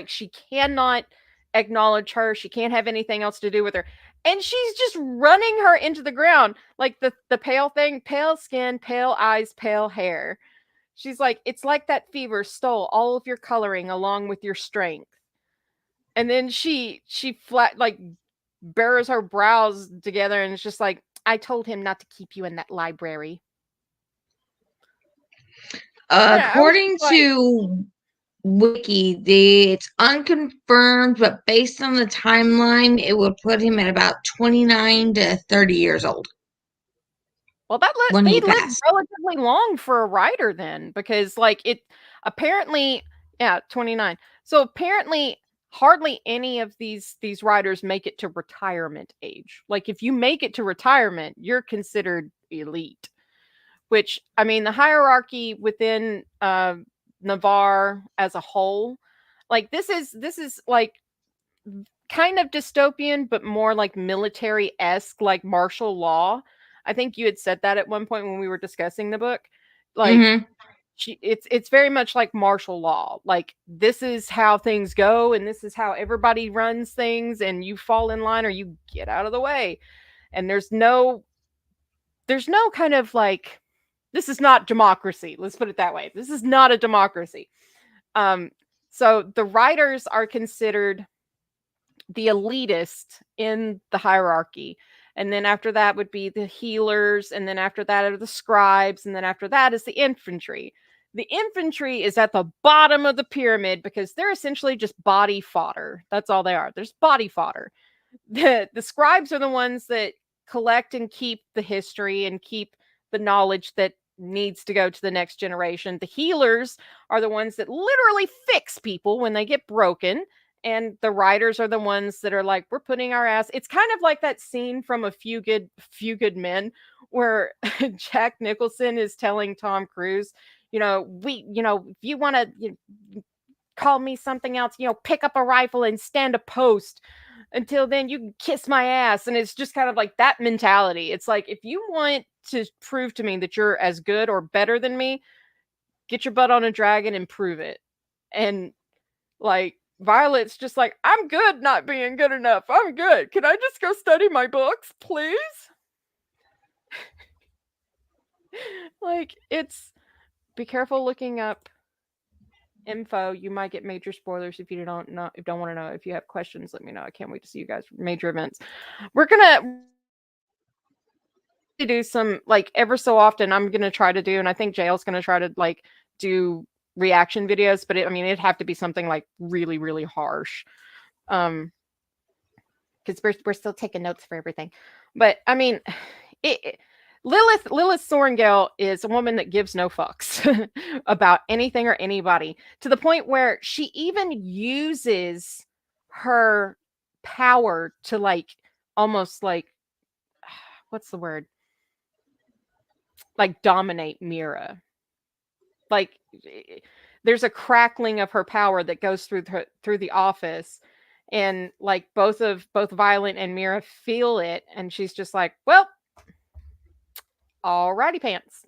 she cannot acknowledge her, she can't have anything else to do with her, and she's just running her into the ground, like the pale thing, pale skin, pale eyes, pale hair. She's like, it's like that fever stole all of your coloring along with your strength. And then she flat, like, bears her brows together and it's just like, I told him not to keep you in that library. According to Wiki, it's unconfirmed, but based on the timeline, it would put him at about 29 to 30 years old. Well, when he he lived passed. relatively long for a writer then, because like it apparently, yeah, 29. So apparently hardly any of these writers make it to retirement age. Like if you make it to retirement, you're considered elite. Which, I mean, the hierarchy within Navarre as a whole, like this is like kind of dystopian, but more like military-esque, like martial law. I think you had said that at one point when we were discussing the book. Like Mhm. it's very much like martial law. Like this is how things go and this is how everybody runs things, and you fall in line or you get out of the way. And there's no kind of like, this is not democracy. Let's put it that way. This is not a democracy. Um so the writers are considered the elitist in the hierarchy. And then after that would be the healers. And then after that are the scribes. And then after that is the infantry. The infantry is at the bottom of the pyramid because they're essentially just body fodder. That's all they are. There's body fodder. The scribes are the ones that collect and keep the history and keep the knowledge that needs to go to the next generation. The healers are the ones that literally fix people when they get broken, and the writers are the ones that are like, we're putting our ass. It's kind of like that scene from A Few Good Men where Jack Nicholson is telling Tom Cruise, if you want to call me something else, pick up a rifle and stand a post. Until then, you can kiss my ass. And it's just kind of like that mentality. It's like, if you want to prove to me that you're as good or better than me, get your butt on a dragon and prove it. And like Violet's just like, I'm good not being good enough. I'm good. Can I just go study my books, please? Like, it's, be careful looking up info. You might get major spoilers if you don't want to know. If you have questions, let me know. I can't wait to see you guys for major events. We're gonna do some, like, ever so often I'm gonna try to do, and I think Jail's gonna try to like do reaction videos, but it'd have to be something like really, really harsh. Because we're still taking notes for everything. But I mean, Lilith Sorrengail is a woman that gives no fucks about anything or anybody, to the point where she even uses her power to like almost like, what's the word? Like dominate Mira. Like there's a crackling of her power that goes through the office, and like both Violet and Mira feel it, and she's just like, well, alrighty pants.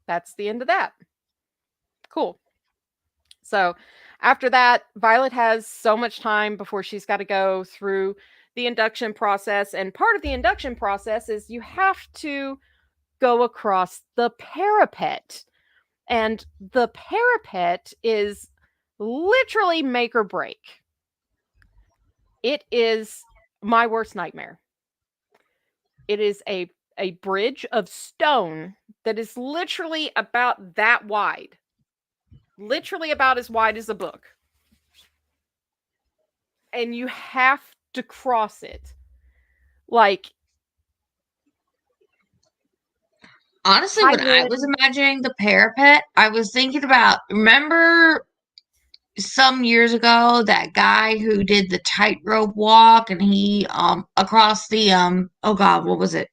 That's the end of that. Cool. So after that, Violet has so much time before she's got to go through the induction process. And part of the induction process is you have to go across the parapet. And the parapet is literally make or break. It is my worst nightmare. It is a bridge of stone that is literally about that wide. Literally about as wide as a book. And you have to cross it. Like, honestly, when I was imagining the parapet, I was thinking about, remember some years ago that guy who did the tightrope walk, and he across the oh god, what was it?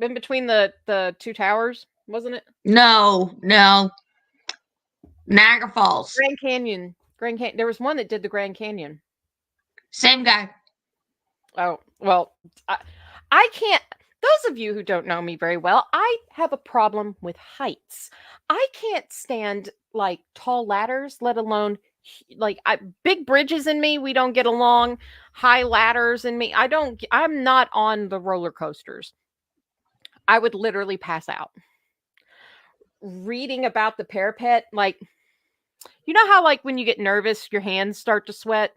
In between the two towers, wasn't it? No. Niagara Falls. Grand Canyon. There was one that did the Grand Canyon. Same guy. Oh, well, I can't. Those of you who don't know me very well, I have a problem with heights. I can't stand like tall ladders, let alone like big bridges in me. We don't get along. High ladders in me. I'm not on the roller coasters. I would literally pass out. Reading about the parapet, like, you know how like when you get nervous, your hands start to sweat?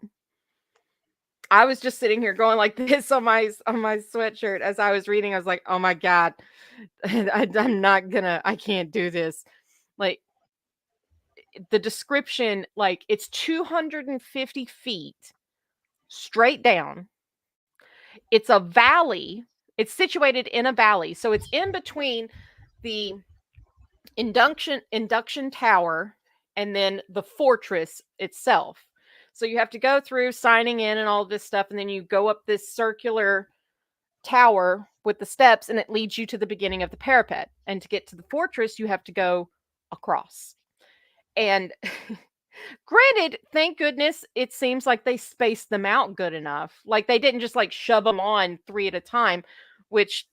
I was just sitting here going like this on my sweatshirt as I was reading. I was like, oh my God, I'm not gonna, I can't do this. Like, the description, like, it's 250 feet straight down. It's a valley. It's situated in a valley. So it's in between the induction tower and then the fortress itself. So you have to go through signing in and all this stuff, and then you go up this circular tower with the steps, and it leads you to the beginning of the parapet. And to get to the fortress, you have to go across. And granted, thank goodness, it seems like they spaced them out good enough. Like, they didn't just like shove them on 3 at a time, which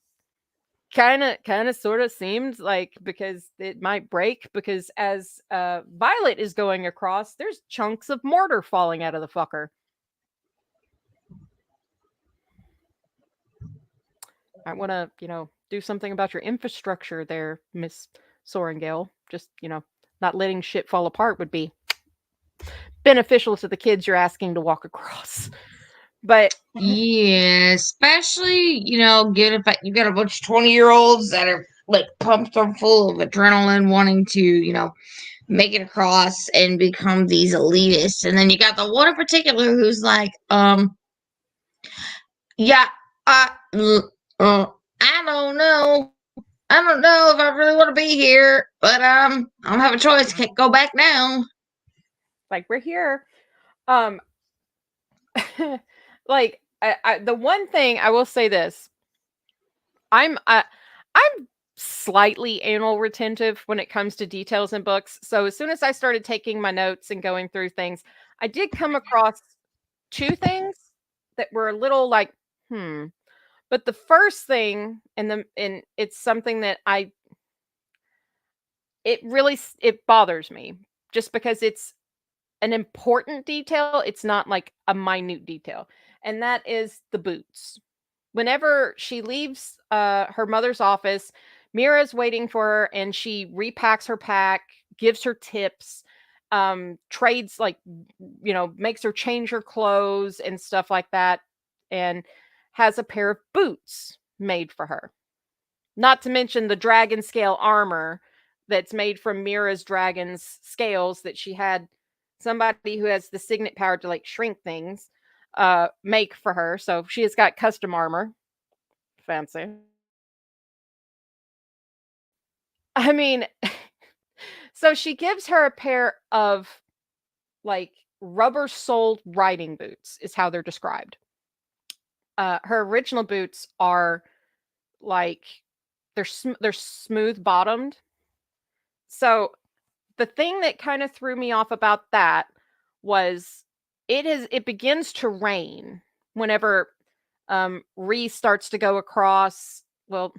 kind of sort of seemed like, because it might break, because as Violet is going across, there's chunks of mortar falling out of the fucker. I want to, do something about your infrastructure there, Miss Sorrengail. Just, not letting shit fall apart would be beneficial to the kids you're asking to walk across. But Yeah, especially, given the fact you got a bunch of 20-year-olds that are like pumped up full of adrenaline, wanting to, make it across and become these elitists. And then you got the one in particular who's like, yeah, I don't know. I don't know if I really want to be here, but I don't have a choice. Can't go back now. like, we're here. Like, the one thing I will say this, I'm slightly anal retentive when it comes to details in books. So as soon as I started taking my notes and going through things, I did come across 2 things that were a little like, But the first thing, and it's something that it bothers me, just because it's an important detail. It's not like a minute detail, and that is the boots. Whenever she leaves her mother's office, Mira's waiting for her, and she repacks her pack, gives her tips, trades, like, makes her change her clothes and stuff like that, and has a pair of boots made for her. Not to mention the dragon scale armor that's made from Mira's dragon's scales that she had somebody who has the signet power to like shrink things make for her. So she has got custom armor. Fancy. I mean, so she gives her a pair of like rubber soled riding boots, is how they're described. Her original boots are like they're smooth bottomed. So the thing that kind of threw me off about that was it begins to rain whenever Ree starts to go across. Well,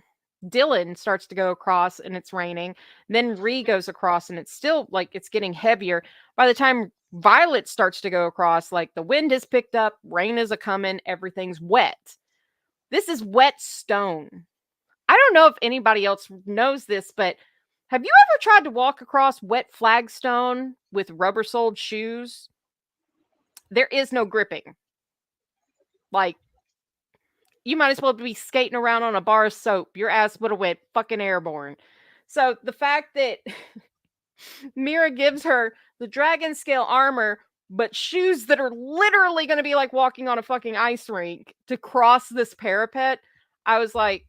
Dylan starts to go across and it's raining. Then Ree goes across and it's still like it's getting heavier. By the time Violet starts to go across, like the wind has picked up, rain is a coming, everything's wet. This is wet stone. I don't know if anybody else knows this, but have you ever tried to walk across wet flagstone with rubber soled shoes? There is no gripping. Like, you might as well be skating around on a bar of soap. Your ass would have went fucking airborne. So the fact that Mira gives her the dragon scale armor, but shoes that are literally going to be like walking on a fucking ice rink to cross this parapet, I was like,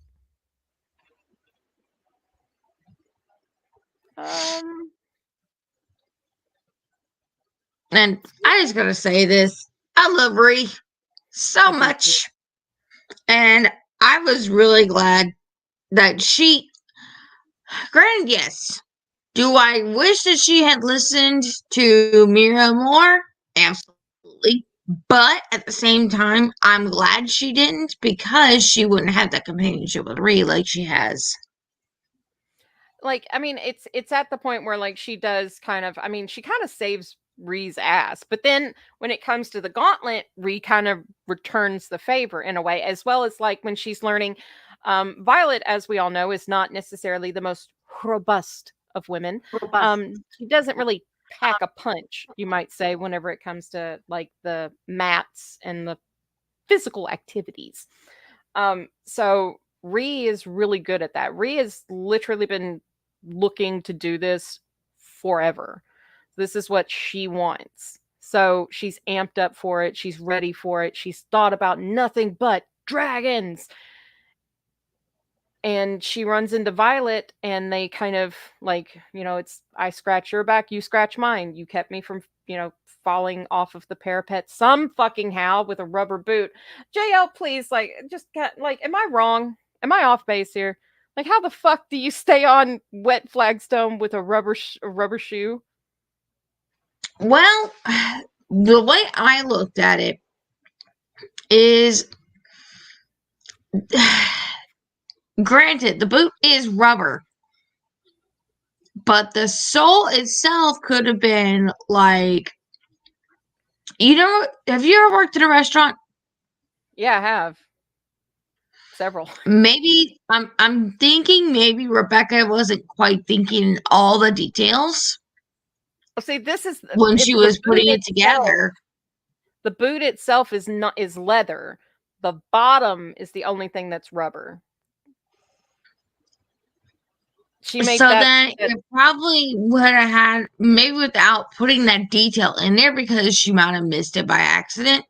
And I just gotta say this. I love Ree so much. And I was really glad that granted, yes. Do I wish that she had listened to Mira more? Absolutely. But at the same time, I'm glad she didn't, because she wouldn't have that companionship with Ree like she has. like, I mean, it's at the point where like she does kind of, I mean, she kind of saves Ree's ass, but then when it comes to the gauntlet, Ree kind of returns the favor in a way, as well as like when she's learning. Violet, as we all know, is not necessarily the most robust of women. She doesn't really pack a punch, you might say, whenever it comes to like the mats and the physical activities. So Ree is really good at that. Ree has literally been looking to do this forever. This is what she wants. So she's amped up for it. She's ready for it. She's thought about nothing but dragons. And she runs into Violet, and they kind of like, it's I scratch your back, you scratch mine. You kept me from, falling off of the parapet some fucking how with a rubber boot. JL, please, like, just like, am I wrong? Am I off base here? Like, how the fuck do you stay on wet flagstone with a rubber shoe? Well, the way I looked at it is, granted, the boot is rubber, but the sole itself could have been like, have you ever worked at a restaurant? Yeah, I have. Several. Maybe I'm thinking maybe Rebecca wasn't quite thinking all the details. See, this is when she was putting it together. The boot itself is leather. The bottom is the only thing that's rubber. She makes then it probably would have had, maybe without putting that detail in there, because she might have missed it by accident.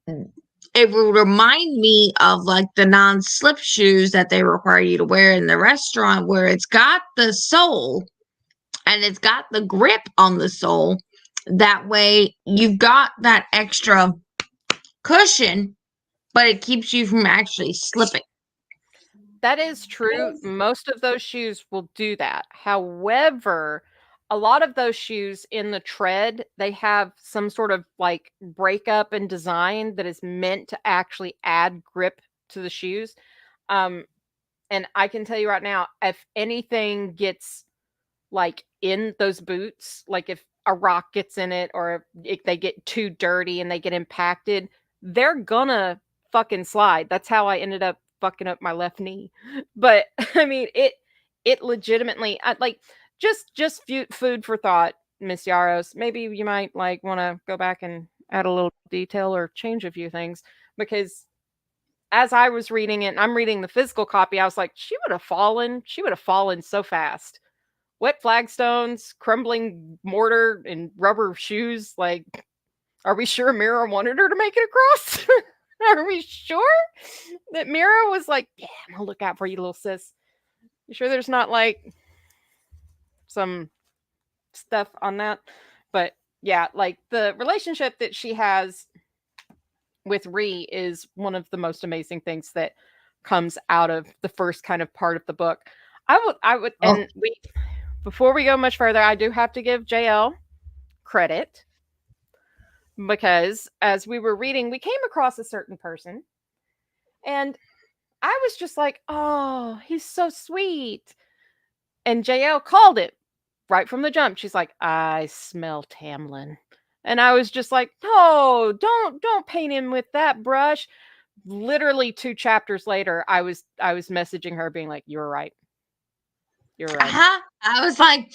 It would remind me of like the non-slip shoes that they require you to wear in the restaurant, where it's got the sole and it's got the grip on the sole. That way you've got that extra cushion, but it keeps you from actually slipping. That is true. Most of those shoes will do that. However, a lot of those shoes in the tread, they have some sort of like breakup and design that is meant to actually add grip to the shoes. And I can tell you right now, if anything gets like in those boots, like if a rock gets in it, or if they get too dirty and they get impacted, they're gonna fucking slide. That's how I ended up fucking up my left knee. But I mean, it legitimately, like, just food for thought, Miss Yaros. Maybe you might like want to go back and add a little detail or change a few things, because as I was reading it, and I'm reading the physical copy, I was like, she would have fallen so fast. Wet flagstones, crumbling mortar, and rubber shoes. Like, are we sure Mira wanted her to make it across? Are we sure that Mira was like, yeah, I'm gonna look out for you, little sis? You sure there's not like some stuff on that? But yeah, like the relationship that she has with Ree is one of the most amazing things that comes out of the first kind of part of the book. I would, and before we go much further, I do have to give JL credit, because as we were reading, we came across a certain person, and I was just like, oh, he's so sweet. And JL called it right from the jump. She's like, I smell Tamlin. And I was just like, oh, don't paint him with that brush. Literally 2 chapters later, I was messaging her being like, you're right. You're right. I was like,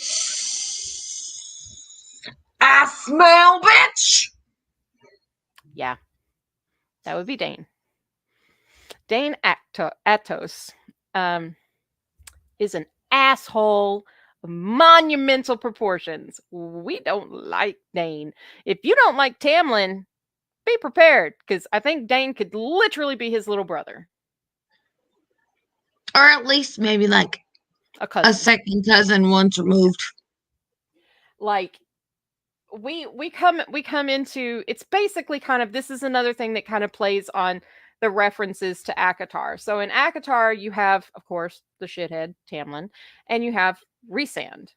I smell, bitch. Yeah. That would be Dane. Dane Atos is an asshole of monumental proportions. We don't like Dane. If you don't like Tamlin, be prepared, because I think Dane could literally be his little brother. Or at least maybe like a second cousin once removed. Like, we come into, it's basically kind of, this is another thing that kind of plays on the references to ACOTAR. So in ACOTAR, you have, of course, the shithead Tamlin, and you have Rhysand.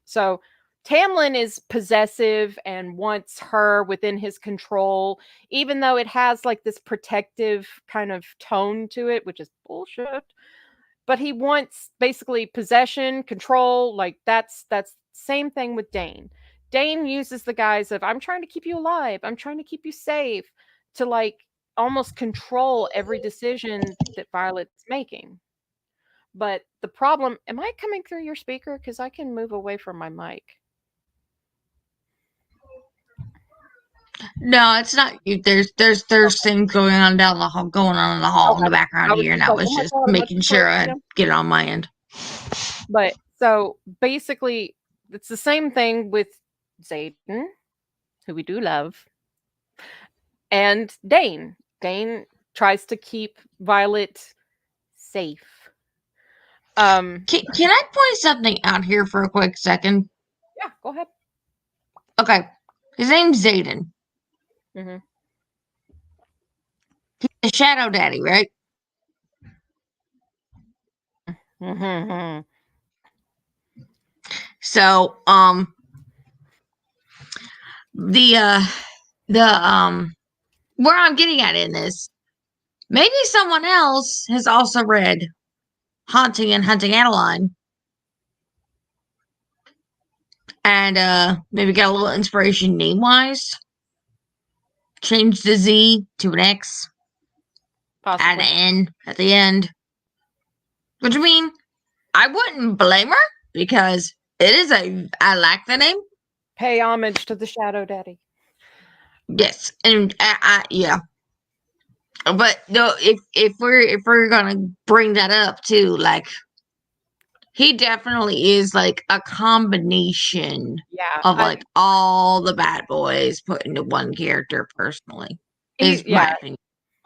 So Tamlin is possessive and wants her within his control, even though it has like this protective kind of tone to it, which is bullshit. But he wants basically possession, control. Like that's same thing with Dane. Dane uses the guise of, I'm trying to keep you alive, I'm trying to keep you safe, to like almost control every decision that Violet's making. But the problem, am I coming through your speaker? Because I can move away from my mic. No, it's not you. There's things going on down the hall, going on in the hall in the background here, and I was just making sure I get it on my end. But so basically, it's the same thing with Zayden, who we do love, and Dane. Dane tries to keep Violet safe. Can I point something out here for a quick second? Yeah, go ahead. Okay. His name's Zayden. Mm-hmm. He's the Shadow Daddy, right? Mm-hmm. So, the where I'm getting at in this, maybe someone else has also read Haunting and Hunting Adeline, and maybe got a little inspiration name-wise. Change the Z to an X, add Possibly. an N at the end. Which I mean, I wouldn't blame her because I like the name. Pay homage to the Shadow Daddy. Yes, and yeah. But no, if we're gonna bring that up too, like he definitely is like a combination Yeah, of like all the bad boys put into one character. Personally, is yeah, my opinion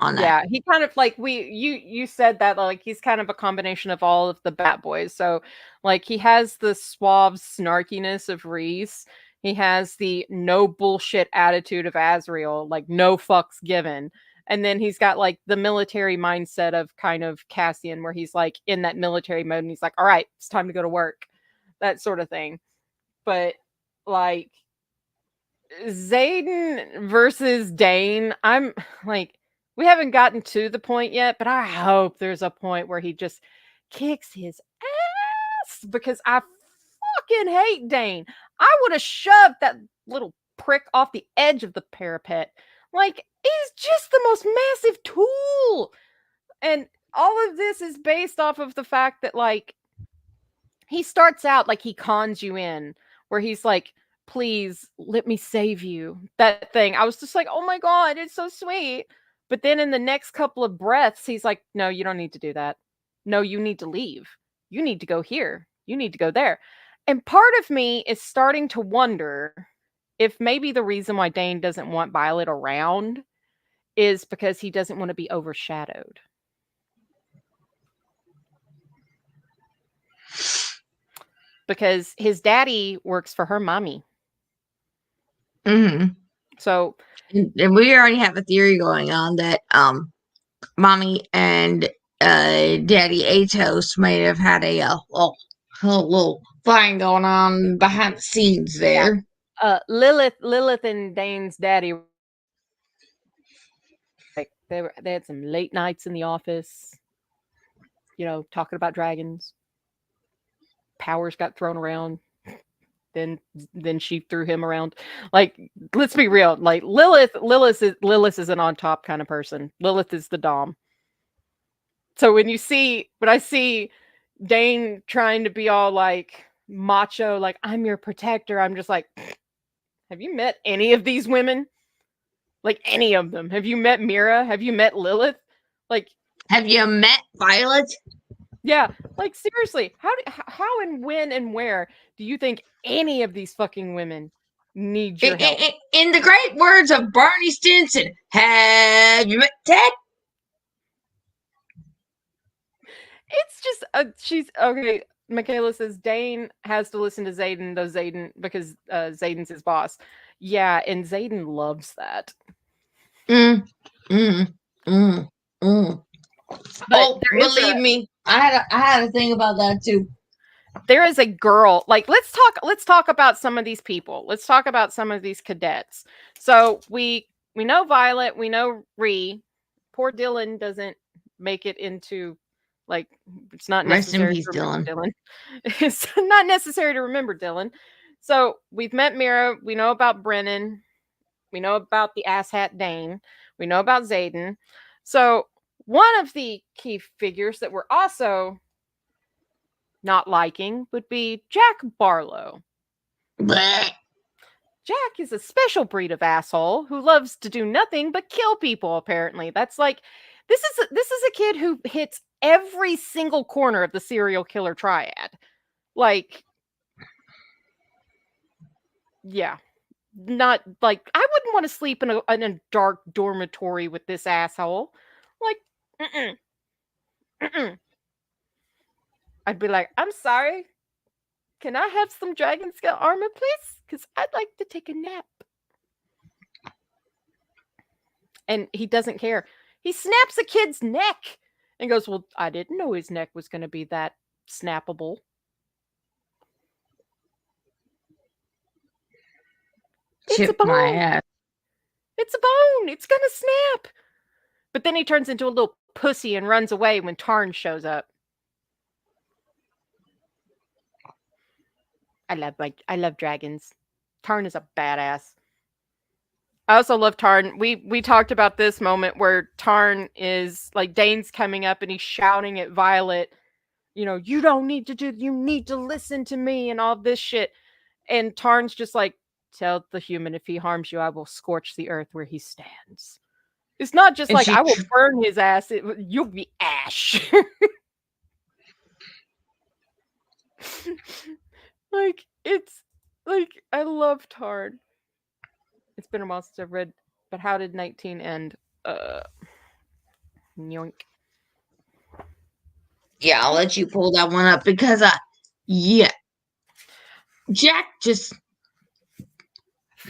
on that. yeah. He kind of like you said that like he's kind of a combination of all of the Bat Boys. So like he has the suave snarkiness of Reese. He has the no bullshit attitude of Azrael, like no fucks given. And then he's got like the military mindset of kind of Cassian, where he's like in that military mode and he's like, all right, it's time to go to work, that sort of thing. But like Zayden versus Dane, I'm like, we haven't gotten to the point yet, but I hope there's a point where he just kicks his ass because I fucking hate Dane. I would have shoved that little prick off the edge of the parapet. Like, he's just the most massive tool. And all of this is based off of the fact that, like, he starts out like he cons you in, where he's like, please let me save you. That thing. I was just like, oh my God, it's so sweet. But then in the next couple of breaths, he's like, no, you don't need to do that. No, you need to leave. You need to go here. You need to go there. And part of me is starting to wonder if maybe the reason why Dane doesn't want Violet around is because he doesn't want to be overshadowed. Because his daddy works for her mommy. Mm-hmm. So And we already have a theory going on that mommy and daddy Atos may have had a little thing going on behind the scenes yeah, there. Lilith and Dane's daddy, like they had some late nights in the office, talking about dragons. Powers got thrown around. Then she threw him around. Like, let's be real. Like Lilith is an on top kind of person. Lilith is the dom. So when I see Dane trying to be all like macho, like I'm your protector, I'm just like, have you met any of these women? Like any of them? Have you met Mira? Have you met Lilith? Like, Have you met Violet? yeah, like seriously, how and when and where do you think any of these fucking women need your help? In the great words of Barney Stinson, have you met Ted? It's just she's okay. Michaela says Dane has to listen to Zayden, though Zayden because Zayden's his boss. Yeah, and Zayden loves that. Mm, mm, mm, mm. But Oh, believe me, I had a thing about that too. there is a girl. Like, let's talk about some of these people. Let's talk about some of these cadets. So we know Violet, we know Ree. Poor Dylan doesn't make it into, like, it's not Rest in necessary peace, to remember Dylan. Dylan. It's not necessary to remember Dylan. So we've met Mira. We know about Brennan. We know about the asshat Dane. We know about Zayden. So one of the key figures that we're also not liking would be Jack Barlow. Blech. Jack is a special breed of asshole who loves to do nothing but kill people, apparently. That's like, this is a kid who hits every single corner of the serial killer triad. Like, Yeah. Not like I wouldn't want to sleep in a dark dormitory with this asshole. Like, mm-mm, mm-mm. I'd be like, I'm sorry. Can I have some dragon scale armor, please? Because I'd like to take a nap. And he doesn't care. He snaps a kid's neck and goes, well, I didn't know his neck was going to be that snappable. It's a Chip my bone. ass. It's a bone. It's going to snap. But then he turns into a little pussy and runs away when Tarn shows up. I love dragons. Tarn is a badass. I also love Tarn. We talked about this moment where Tarn is like Dane's coming up and he's shouting at Violet, you know, you don't need to you need to listen to me and all this shit. And Tarn's just like, tell the human if he harms you, I will scorch the earth where he stands. It's not just And like she I will burn his ass. You'll be ash. Like it's like I love Tarn. It's been a while since I've read, but how did 19 end? Yoink. Yeah, I'll let you pull that one up because yeah. Jack just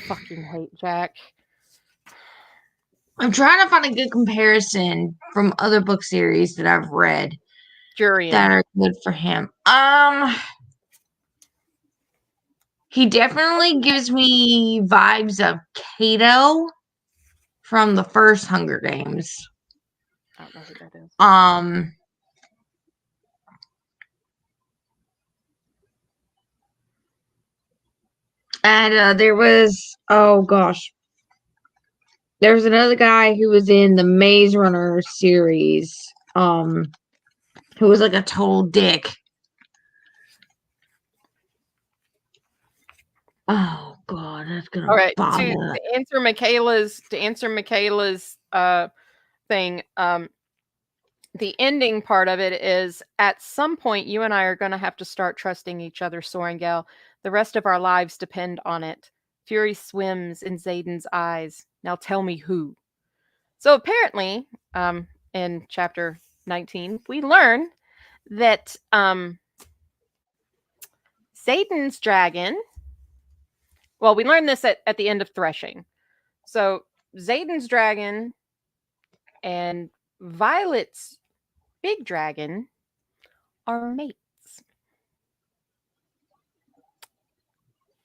Fucking hate Jack. I'm trying to find a good comparison from other book series that I've read Jurian. that are good for him. He definitely gives me vibes of Kato from the first Hunger Games. I don't know who that is. And there was, oh gosh, there was another guy who was in the Maze Runner series, who was like a total dick. Oh god, that's gonna All right, bother. to answer Michaela's thing, the ending part of it is at some point you and I are going to have to start trusting each other, Sorrengale. The rest of our lives depend on it. Fury swims in Zayden's eyes. Now tell me who. So apparently, in chapter 19, we learn that Zayden's dragon. Well, we learned this at the end of Threshing. So Zayden's dragon and Violet's big dragon are mates.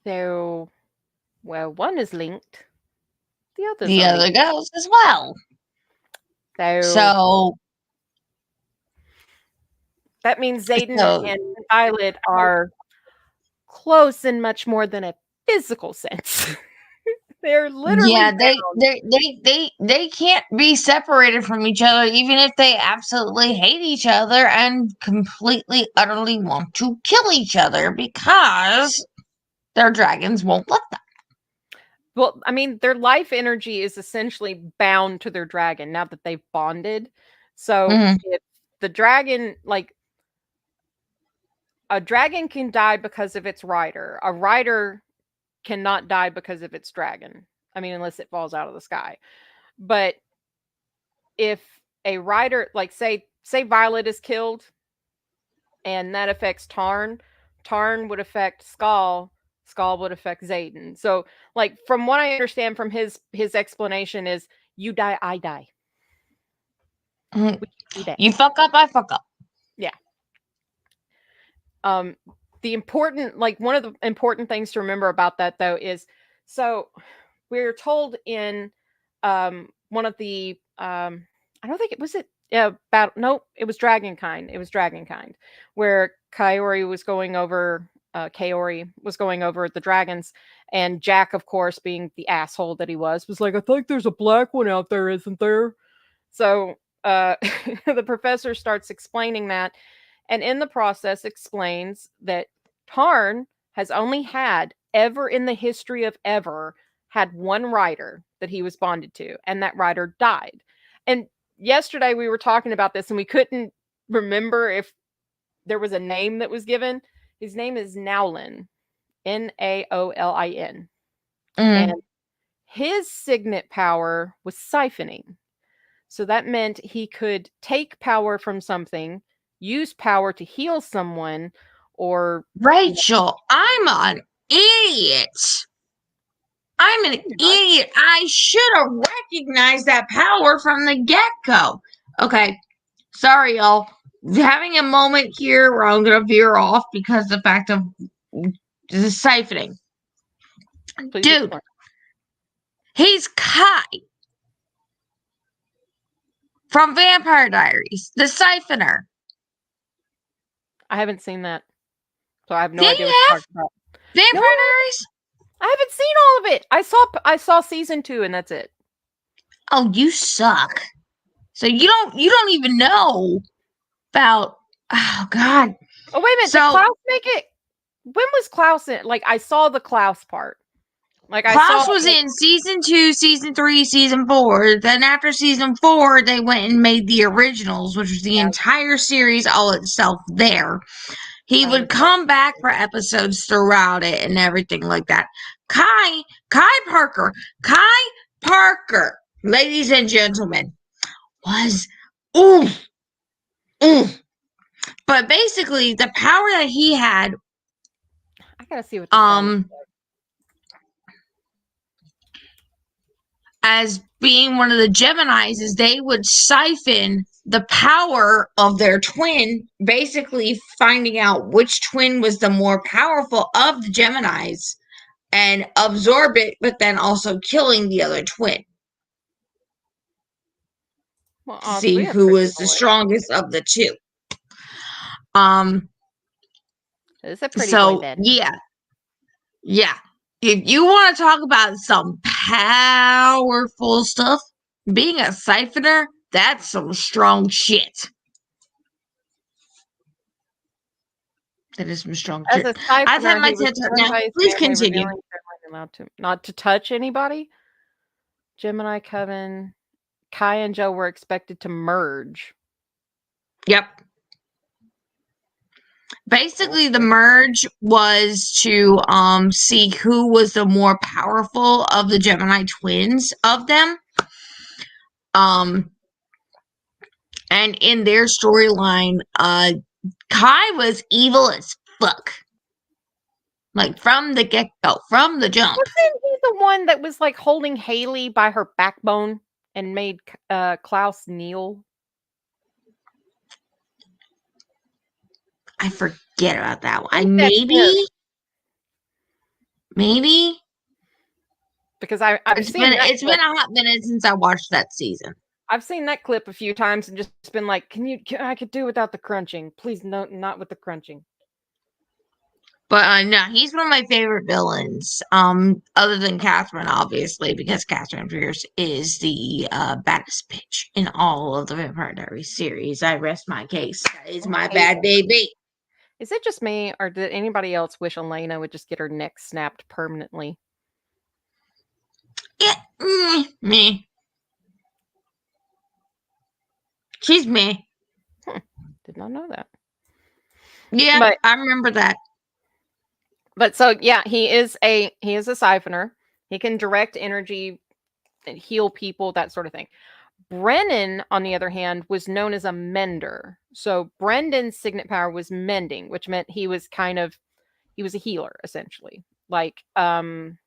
So, well, one is linked. The other goes as well. So that means Zayden and Violet are close in much more than a physical sense. They're literally they can't be separated from each other, even if they absolutely hate each other and completely utterly want to kill each other, because their dragons won't let them. Well, I mean, their life energy is essentially bound to their dragon now that they've bonded. So if the dragon, like, a dragon can die because of its rider. A rider cannot die because of its dragon. I mean, unless it falls out of the sky. But if a rider, like say Violet is killed and that affects Tarn would affect Skull would affect Zayden. So like from what I understand from his explanation is you die, I die. You fuck up, I fuck up. Yeah. The important, like one of the important things to remember about that though is, so we're told in one of the I don't think it was it no, it was Dragonkind. It was Dragonkind, where Kaori was going over the dragons, and Jack, of course, being the asshole that he was like, I think there's a black one out there, isn't there? So the professor starts explaining that, and in the process explains that Tarn has only had, ever in the history of ever, had one rider that he was bonded to, and that rider died. And yesterday we were talking about this and we couldn't remember if there was a name that was given. His name is Naolin. Naolin. Mm. And his signet power was siphoning. So that meant he could take power from something, use power to heal someone, or Rachel, I'm an idiot. I'm an idiot. I should have recognized that power from the get-go. Okay, sorry, y'all. Having a moment here where I'm going to veer off because of the fact of the siphoning. Please Dude, explain. he's Kai from Vampire Diaries, the siphoner. I haven't seen that, so I have no Yeah, idea you what you're have talking about. Vampire No, Diaries? I haven't seen all of it. I saw season 2, and that's it. Oh, you suck. So you don't even know about. Oh God. Oh, wait a minute. Did So Klaus make it? When was Klaus in? Like, I saw the Klaus part. Like, I saw Klaus was in season 2, season 3, season 4. Then after season 4, they went and made the originals, which was the entire series all itself there. He would come back for episodes throughout it and everything like that. Kai Parker, ladies and gentlemen, was oof. But basically, the power that he had, I gotta see what this guy looks like. as being one of the Geminis, is they would siphon the power of their twin, basically finding out which twin was the more powerful of the Geminis and absorb it, but then also killing the other twin. Well, To see who was the strongest of the two. It's a pretty boy then. Yeah. If you want to talk about some powerful stuff, being a siphoner, that's some strong shit. That is some strong shit. As a siphoner, I've had my he was TED Talk governed now. by his Please family, continue. revealing they're not allowed not to touch anybody. Gemini Coven, Kai and Joe were expected to merge. Yep. Basically, the merge was to see who was the more powerful of the Gemini twins of them. And in their storyline, Kai was evil as fuck. Like, from the get-go, from the jump. Wasn't he the one that was, like, holding Haley by her backbone and made Klaus kneel? I forget about that one. I think that's him. Maybe. Because I've seen that it's been a hot minute since I watched that season. I've seen that clip a few times and just been like, I could do without the crunching. Please, no, not with the crunching. But no, he's one of my favorite villains. Other than Catherine, obviously, because Catherine Pierce is the baddest bitch in all of the Vampire Diaries series. I rest my case. That is my bad baby. Is it just me, or did anybody else wish Elena would just get her neck snapped permanently? Yeah, me. She's me. Did not know that. Yeah, but I remember that. But so yeah, he is a siphoner. He can direct energy and heal people, that sort of thing. Brennan, on the other hand, was known as a mender. So Brendan's signet power was mending, which meant he was a healer, essentially. Like Nolan.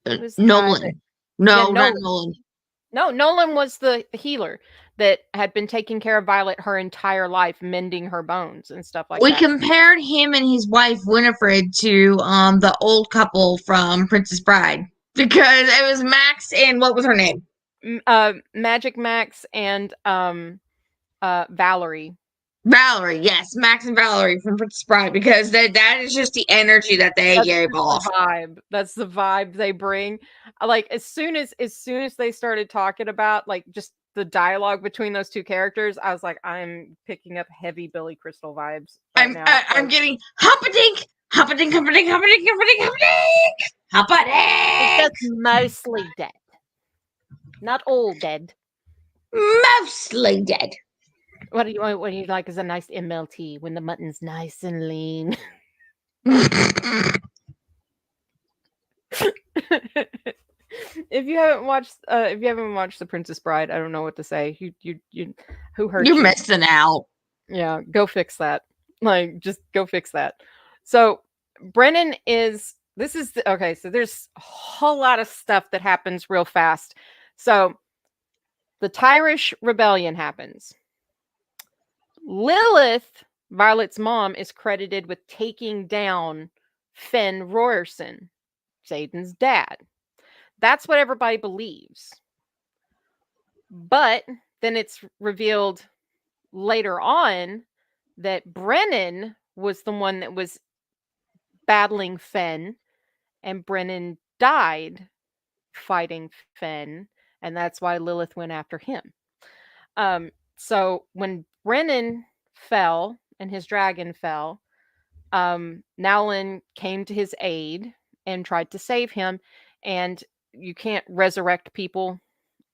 Not Nolan. No, Nolan was the healer that had been taking care of Violet her entire life, mending her bones and stuff like that. We compared him and his wife Winifred to the old couple from Princess Bride, because it was Max and what was her name? Magic Max and Valerie. Valerie, yes, Max and Valerie from Princess Bride, because that is just the energy that they gave off. That's the vibe they bring. Like as soon as they started talking about like just the dialogue between those two characters, I was like, I'm picking up heavy Billy Crystal vibes. I'm getting hoppadink, hoppadink, hoppadink, hoppadink, hoppadink, hoppadink, hoppadink. It's just mostly dead, not all dead. Mostly dead. What do you like is a nice MLT when the mutton's nice and lean. If you haven't watched The Princess Bride, I don't know what to say. You who hurt You're you? missing out. Yeah, go fix that. Like, just go fix that. So, Brennan is okay, so there's a whole lot of stuff that happens real fast. So, the Tyrish rebellion happens. Lilith, Violet's mom, is credited with taking down Fenn Royerson, Xaden's dad. That's what everybody believes. But then it's revealed later on that Brennan was the one that was battling Fenn, and Brennan died fighting Fenn, and that's why Lilith went after him. So when Brennan fell and his dragon fell, Nowlin came to his aid and tried to save him, and you can't resurrect people.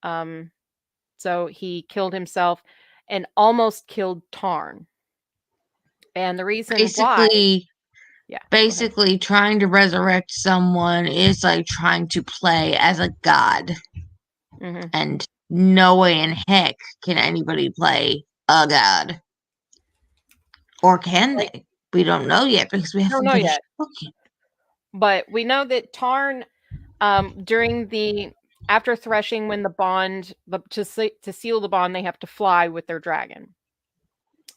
So he killed himself and almost killed Tarn. And the reason why, yeah, basically trying to resurrect someone is like trying to play as a god. Mm-hmm. And no way in heck can anybody play a god. Or can they? We don't know yet because we haven't finished the book yet. But we know that Tarn, after threshing, when the bond to seal the bond, they have to fly with their dragon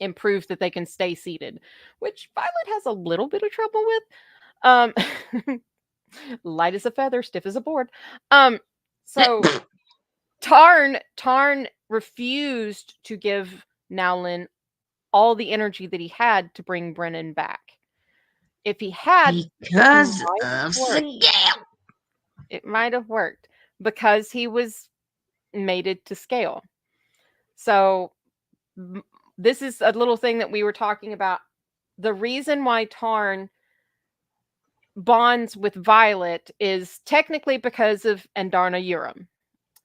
and prove that they can stay seated, which Violet has a little bit of trouble with. Light as a feather, stiff as a board. So Tarn refused to give Nowlin all the energy that he had to bring Brennan back. If he had, because of Scale. It might have worked because he was mated to Scale. So this is a little thing that we were talking about. The reason why Tarn bonds with Violet is technically because of Andarna Urim.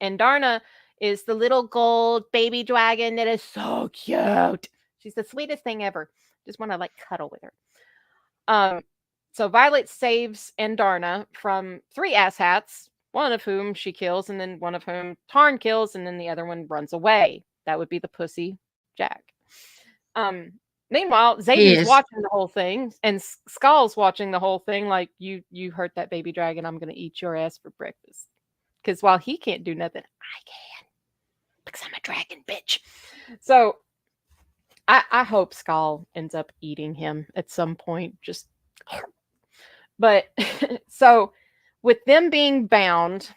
Andarna is the little gold baby dragon that is so cute. She's the sweetest thing ever. Just want to like cuddle with her. So Violet saves Andarna from 3 asshats, one of whom she kills, and then one of whom Tarn kills, and then the other one runs away. That would be the pussy Jack. Meanwhile, Xaden's watching the whole thing, and Skull's watching the whole thing like, you hurt that baby dragon, I'm going to eat your ass for breakfast. Because while he can't do nothing, I can. Because I'm a dragon bitch. So, I hope Skull ends up eating him at some point. Just... But, so, with them being bound,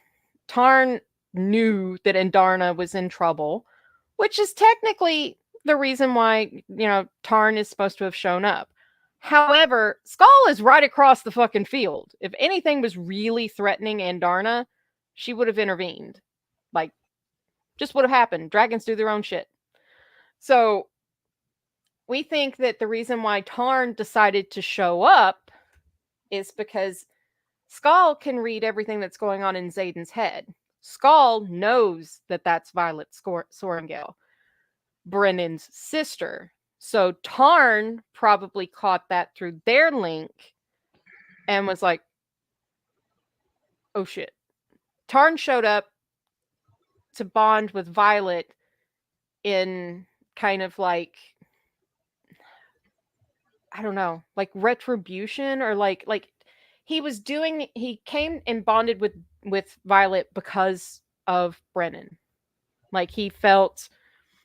Tarn knew that Andarna was in trouble, which is technically the reason why, Tarn is supposed to have shown up. However, Skull is right across the fucking field. If anything was really threatening Andarna, she would have intervened. Like, just would have happened. Dragons do their own shit. So, we think that the reason why Tarn decided to show up is because Skull can read everything that's going on in Xaden's head. Skull knows that that's Violet Sorrengail, Brennan's sister. So Tarn probably caught that through their link and was like, oh shit. Tarn showed up to bond with Violet in kind of like, I don't know, like retribution, or like he came and bonded with Violet because of Brennan. Like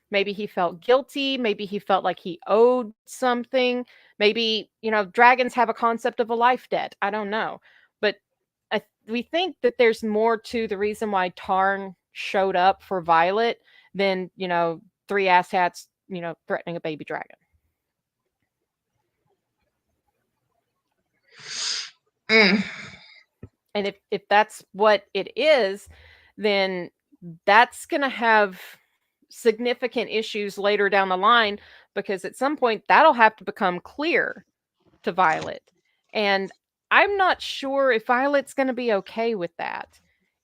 maybe he felt guilty, maybe he felt like he owed something, maybe, dragons have a concept of a life debt. I don't know. But we think that there's more to the reason why Tarn showed up for Violet than, 3 asshats, threatening a baby dragon. And if that's what it is, then that's going to have significant issues later down the line, because at some point that'll have to become clear to Violet. And I'm not sure if Violet's going to be okay with that.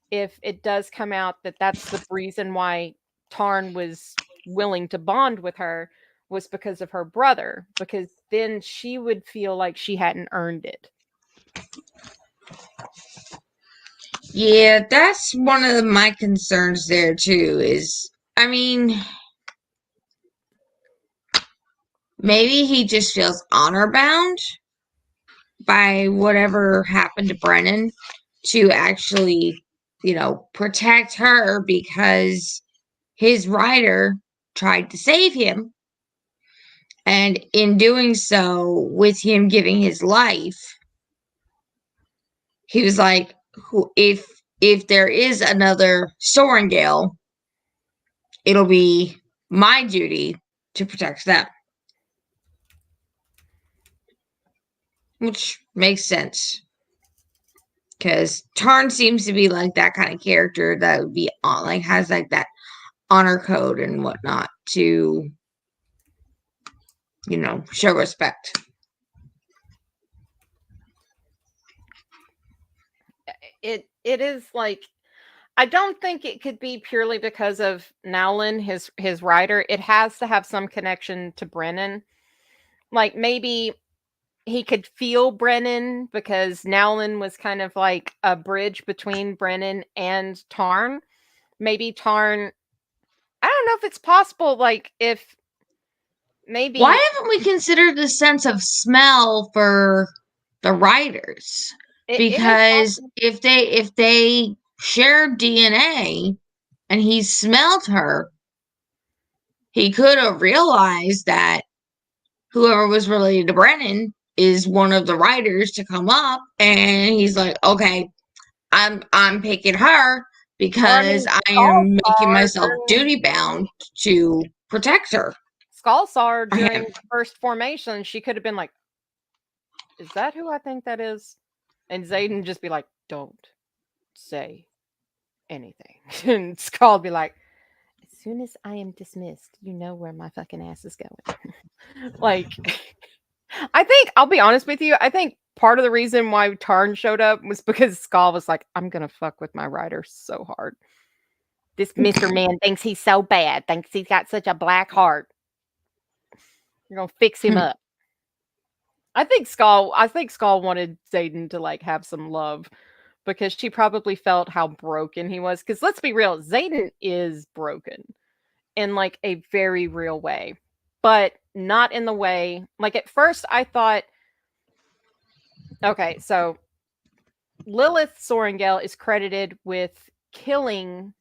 If it does come out that that's the reason why Tarn was willing to bond with her, was because of her brother, because then she would feel like she hadn't earned it. Yeah, that's one of my concerns there too. I mean, maybe he just feels honor bound by whatever happened to Brennan to actually, protect her because his rider tried to save him. And in doing so, with him giving his life, he was like, if there is another Sorrengail, it'll be my duty to protect them. Which makes sense. Because Tarn seems to be like that kind of character that would be has like that honor code and whatnot to, show respect. It is like, I don't think it could be purely because of Nowlin, his writer. It has to have some connection to Brennan. Like maybe he could feel Brennan because Nowlin was kind of like a bridge between Brennan and Tarn. Maybe Tarn, I don't know if it's possible, like if maybe. Why haven't we considered the sense of smell for the writers? Because if they shared DNA and he smelled her, he could have realized that whoever was related to Brennan is one of the writers to come up, and he's like, okay, I'm picking her because I am making myself duty bound to protect her. Skullsar during first formation, she could have been like, is that who I think that is? And Xaden just be like, don't say anything. And Skull be like, as soon as I am dismissed, you know where my fucking ass is going. Like, I think, I'll be honest with you, I think part of the reason why Tarn showed up was because Skull was like, I'm gonna fuck with my writer so hard. This Mr. Man thinks he's so bad, thinks he's got such a black heart. You're gonna fix him up. I think Skull wanted Xaden to like have some love because she probably felt how broken he was. Because let's be real, Xaden is broken in like a very real way, but not in the way, like at first I thought, okay, so Lilith Sorrengail is credited with killing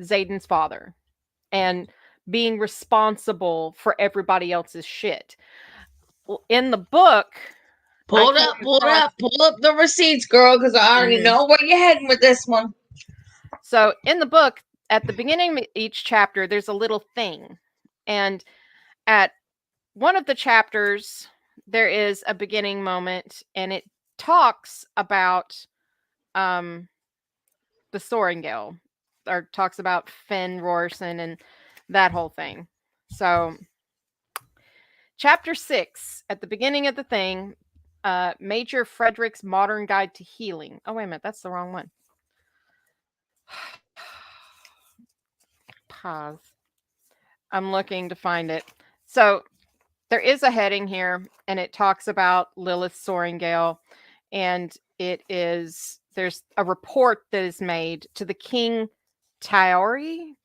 Xaden's father and being responsible for everybody else's shit. In the book, pull up the receipts, girl, because I already know where you're heading with this one. So in the book, at the beginning of each chapter, there's a little thing, and at one of the chapters, there is a beginning moment, and it talks about the Sorrengail, or talks about Finn Rorson and that whole thing. So chapter 6, at the beginning of the thing, Major Frederick's Modern Guide to Healing. Oh, wait a minute. That's the wrong one. Pause. I'm looking to find it. So there is a heading here, and it talks about Lilith Sorrengail, and there's a report that is made to the King Taori.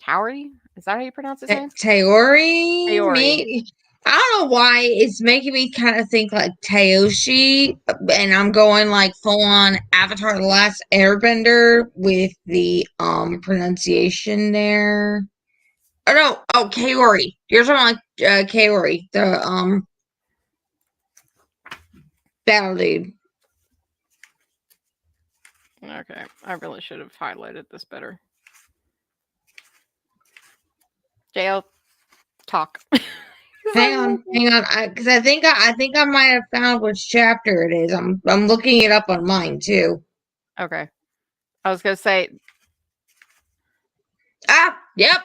Is that how you pronounce his name? Taori. I don't know why it's making me kind of think like Tayoshi, and I'm going like full on Avatar: The Last Airbender with the pronunciation there. Oh no, Kaori. You're talking like Kaori, the battle dude. Okay, I really should have highlighted this better. JL, talk. Hang on, because I think I might have found which chapter it is. I'm looking it up on mine too. Okay, I was gonna say. Yep.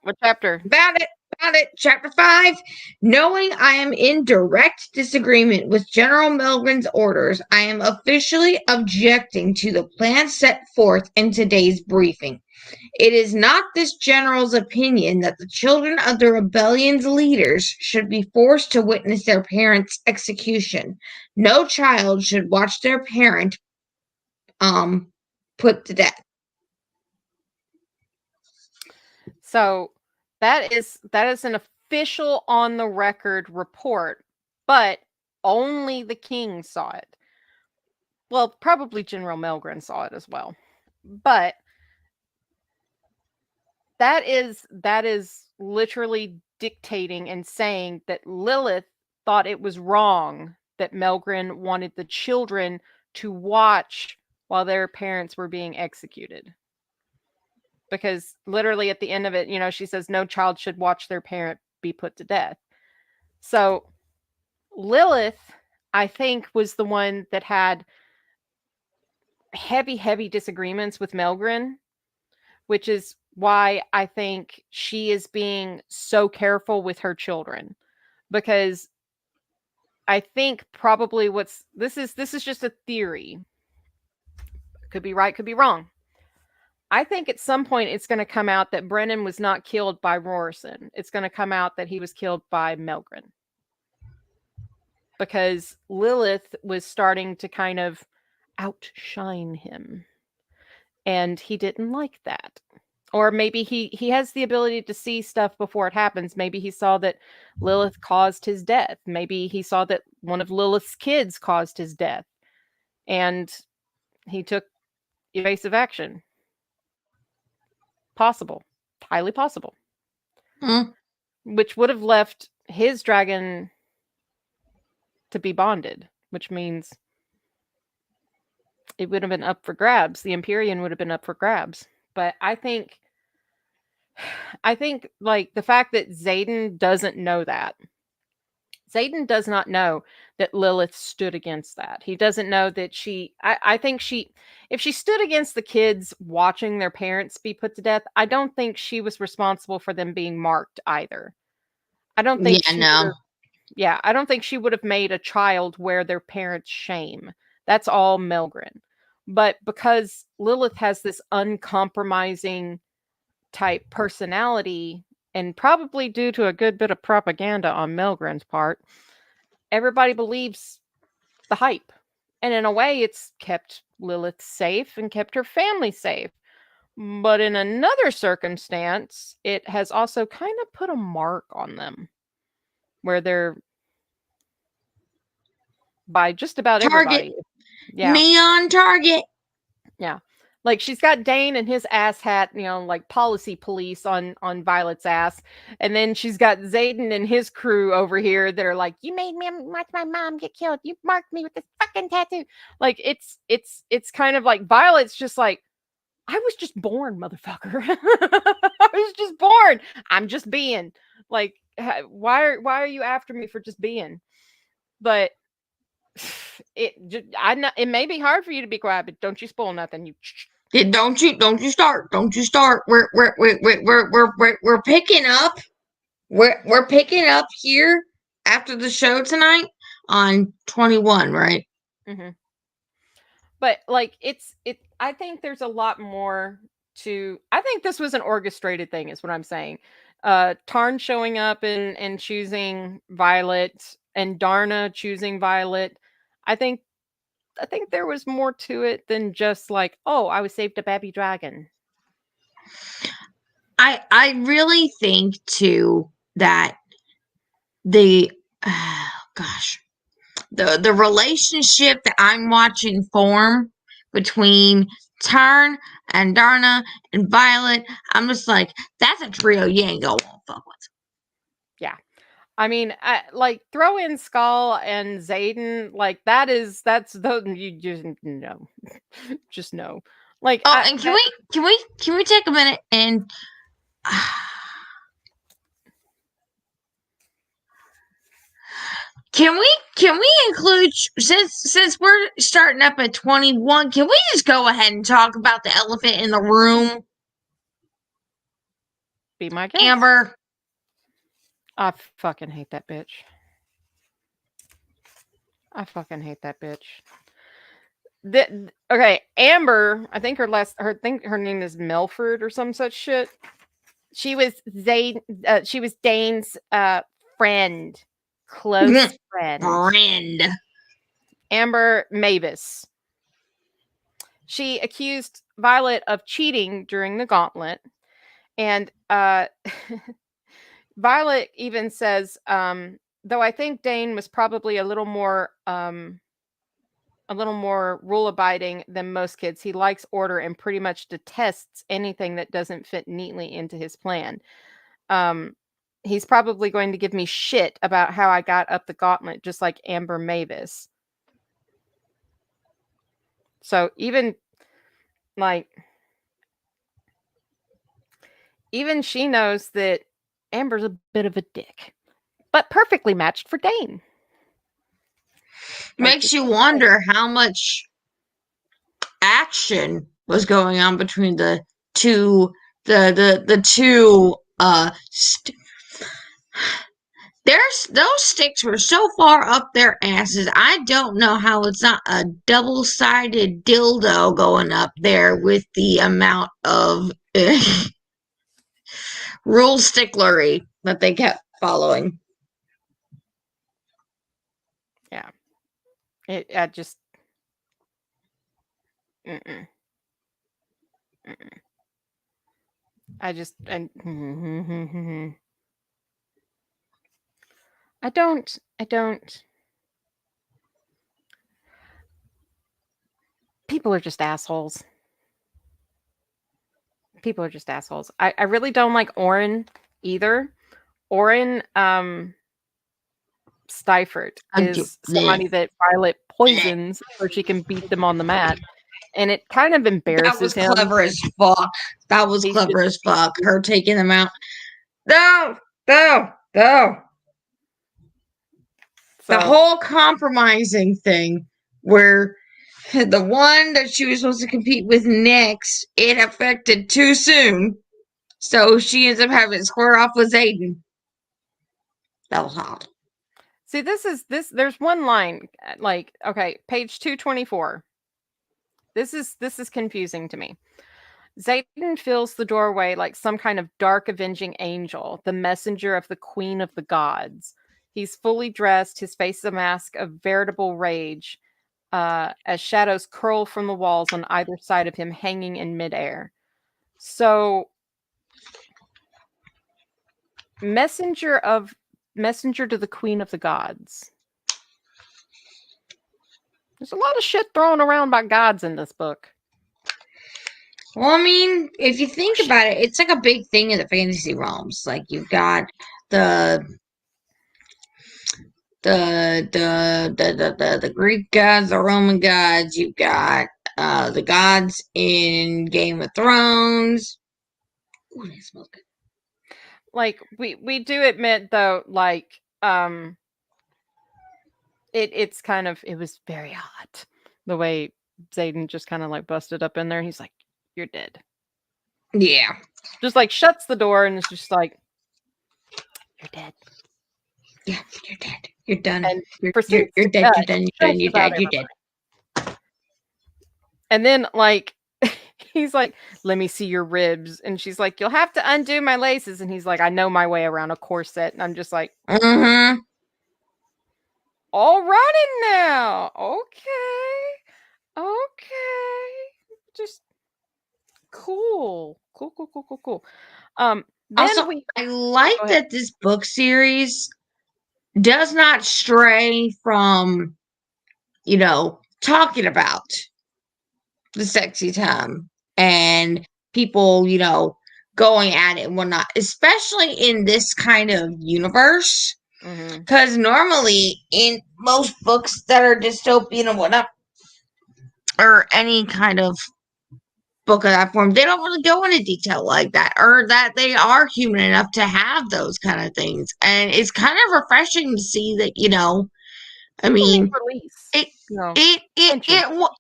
What chapter? Found it. Chapter 5. Knowing I am in direct disagreement with General Milgren's orders, I am officially objecting to the plan set forth in today's briefing. It is not this general's opinion that the children of the rebellion's leaders should be forced to witness their parents' execution. No child should watch their parent put to death. So that is an official on the record report, but only the king saw it. Well, probably General Melgren saw it as well. But that is literally dictating and saying that Lilith thought it was wrong that Melgren wanted the children to watch while their parents were being executed. Because literally at the end of it, she says no child should watch their parent be put to death. So Lilith, I think, was the one that had heavy disagreements with Melgren, which is why I think she is being so careful with her children. Because I think probably this is just a theory. Could be right, could be wrong. I think at some point it's going to come out that Brennan was not killed by Rorson. It's going to come out that he was killed by Melgren. Because Lilith was starting to kind of outshine him. And he didn't like that. Or maybe he has the ability to see stuff before it happens. Maybe he saw that Lilith caused his death. Maybe he saw that one of Lilith's kids caused his death. And he took evasive action. Possible. Highly possible. Which would have left his dragon to be bonded, which means it would have been up for grabs. The Empyrean would have been up for grabs. But I think like the fact that Xaden doesn't know that. Xaden does not know that Lilith stood against that. He doesn't know that I think if she stood against the kids watching their parents be put to death, I don't think she was responsible for them being marked either. I don't think I don't think she would have made a child wear their parents' shame. That's all Melgren. But because Lilith has this uncompromising type personality, and probably due to a good bit of propaganda on Melgren's part, everybody believes the hype. And in a way, it's kept Lilith safe and kept her family safe. But in another circumstance, it has also kind of put a mark on them. Where they're by just about everybody. Yeah. Me on target. Yeah. Like she's got Dane and his ass hat, like policy police on Violet's ass. And then she's got Xaden and his crew over here that are like, you made me watch my mom get killed. You marked me with this fucking tattoo. Like it's kind of like Violet's just like, I was just born, motherfucker. I was just born. I'm just being. Like, why are you after me for just being? But it may be hard for you to be quiet, but don't you spoil nothing. Don't you start. We're picking up. We're picking up here after the show tonight on 21, right? Mm-hmm. But like I think there's a lot more to. I think this was an orchestrated thing, is what I'm saying. Tarn showing up and choosing Violet, and Darna choosing Violet. I think there was more to it than just like, oh, I was saved a baby dragon. I really think too that the relationship that I'm watching form between Tarn and Darna and Violet, I'm just like, that's a trio you ain't gonna fuck with. Yeah. I mean, like throw in Skull and Xaden, like that's those you just no, just no. Like, and can we take a minute and can we include, since we're starting up at 21, can we just go ahead and talk about the elephant in the room? Be my guest. Amber. I fucking hate that bitch. I fucking hate that bitch. Okay, Amber, I think her name is Melford or some such shit. She was Dane's friend. Close friend. Friend. Amber Mavis. she accused Violet of cheating during the gauntlet. And Violet even says, though I think Dane was probably a little more rule abiding than most kids. He likes order and pretty much detests anything that doesn't fit neatly into his plan. He's probably going to give me shit about how I got up the gauntlet, just like Amber Mavis. So even she knows that Amber's a bit of a dick, but perfectly matched for Dane. Makes you wonder how much action was going on between the two. Those sticks were so far up their asses. I don't know how it's not a double-sided dildo going up there with the amount of rule sticklery that they kept following. Yeah. I just... I don't. People are just assholes. I really don't like Orin either. Orin Stifert is somebody that Violet poisons so she can beat them on the mat. And it kind of embarrasses him. That was clever as fuck. That was clever as fuck. Her taking them out. No. So, the whole compromising thing where the one that she was supposed to compete with next, it affected too soon. So she ends up having to square off with Zayden. That was hot. See, there's one line, like, okay, page 224. This is confusing to me. Zayden fills the doorway like some kind of dark avenging angel, the messenger of the queen of the gods. He's fully dressed, his face a mask of veritable rage, as shadows curl from the walls on either side of him, hanging in midair. So, messenger to the queen of the gods. There's a lot of shit thrown around by gods in this book. Well, I mean, if you think about it, it's like a big thing in the fantasy realms. Like, you've got the Greek gods, the Roman gods. You've got the gods in Game of Thrones. Ooh, that smells good. Like, we do admit though, like, it's kind of, it was very hot the way Zayden just kind of like busted up in there. He's like, "You're dead." Yeah. Just like shuts the door and it's just like, "You're dead." Yeah, you're dead. You're done. And you're dead. You're dead. And then, like, he's like, "Let me see your ribs." And she's like, "You'll have to undo my laces." And he's like, "I know my way around a corset." And I'm just like, Alrighty now. Okay. Just cool. Then also, I like that this book series does not stray from, talking about the sexy time and people, going at it and whatnot, especially in this kind of universe. Because normally in most books that are dystopian and whatnot, or any kind of book of that form, they don't really go into detail like that, or that they are human enough to have those kind of things. And it's kind of refreshing to see that, I mean, it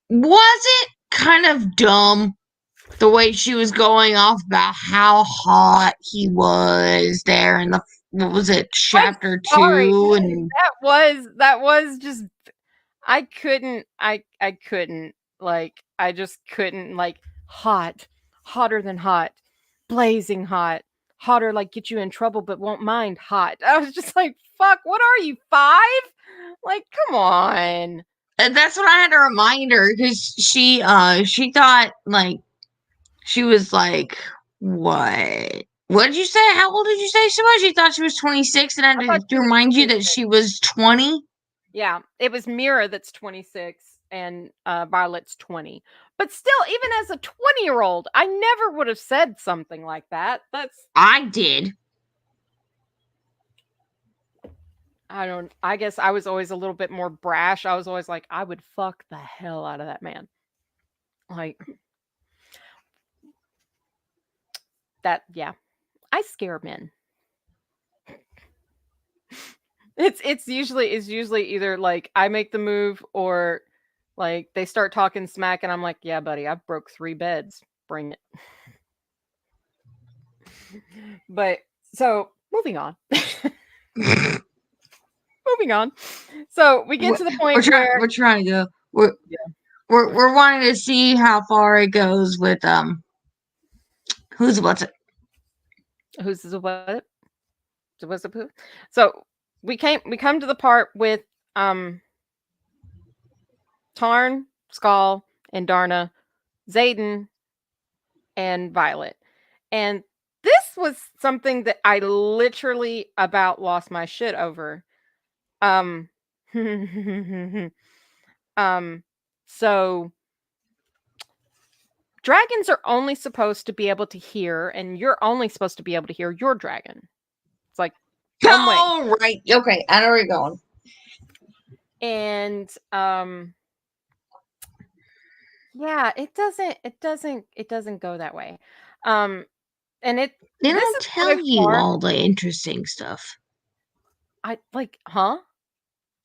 wasn't kind of dumb the way she was going off about how hot he was there in the, what was it, chapter 2? And that was just, I couldn't, like, I just couldn't, like, hotter than hot, blazing hot, hotter, like, get you in trouble but won't mind hot. I was just like, fuck, what are you, 5? Like, come on. And that's what I had to remind her, because she thought, like, she was like, what? What did you say? How old did you say she was? She thought she was 26, and I I thought had to she was remind you that 26. she was 20. Yeah, it was Mira that's 26 and Violet's 20. But still, even as a 20-year-old, I never would have said something like that. I did. I guess I was always a little bit more brash. I was always like, I would fuck the hell out of that man. Like that, yeah. I scare men. It's usually either like I make the move or like they start talking smack and I'm like, yeah, buddy, I've broke 3 beds. Bring it. But so moving on. Moving on. So we get to the point where we're trying to go. Yeah. We're wanting to see how far it goes with who's what's it? Who's the what? What's the who? So we come to the part with Tarn, Skull, and Darna, Zayden, and Violet. And this was something that I literally about lost my shit over. So dragons are only supposed to be able to hear, and you're only supposed to be able to hear your dragon. It's like one way. Oh, right. Okay, I know where you're going. And yeah, it doesn't go that way. And They don't tell you all the interesting stuff. I like, huh?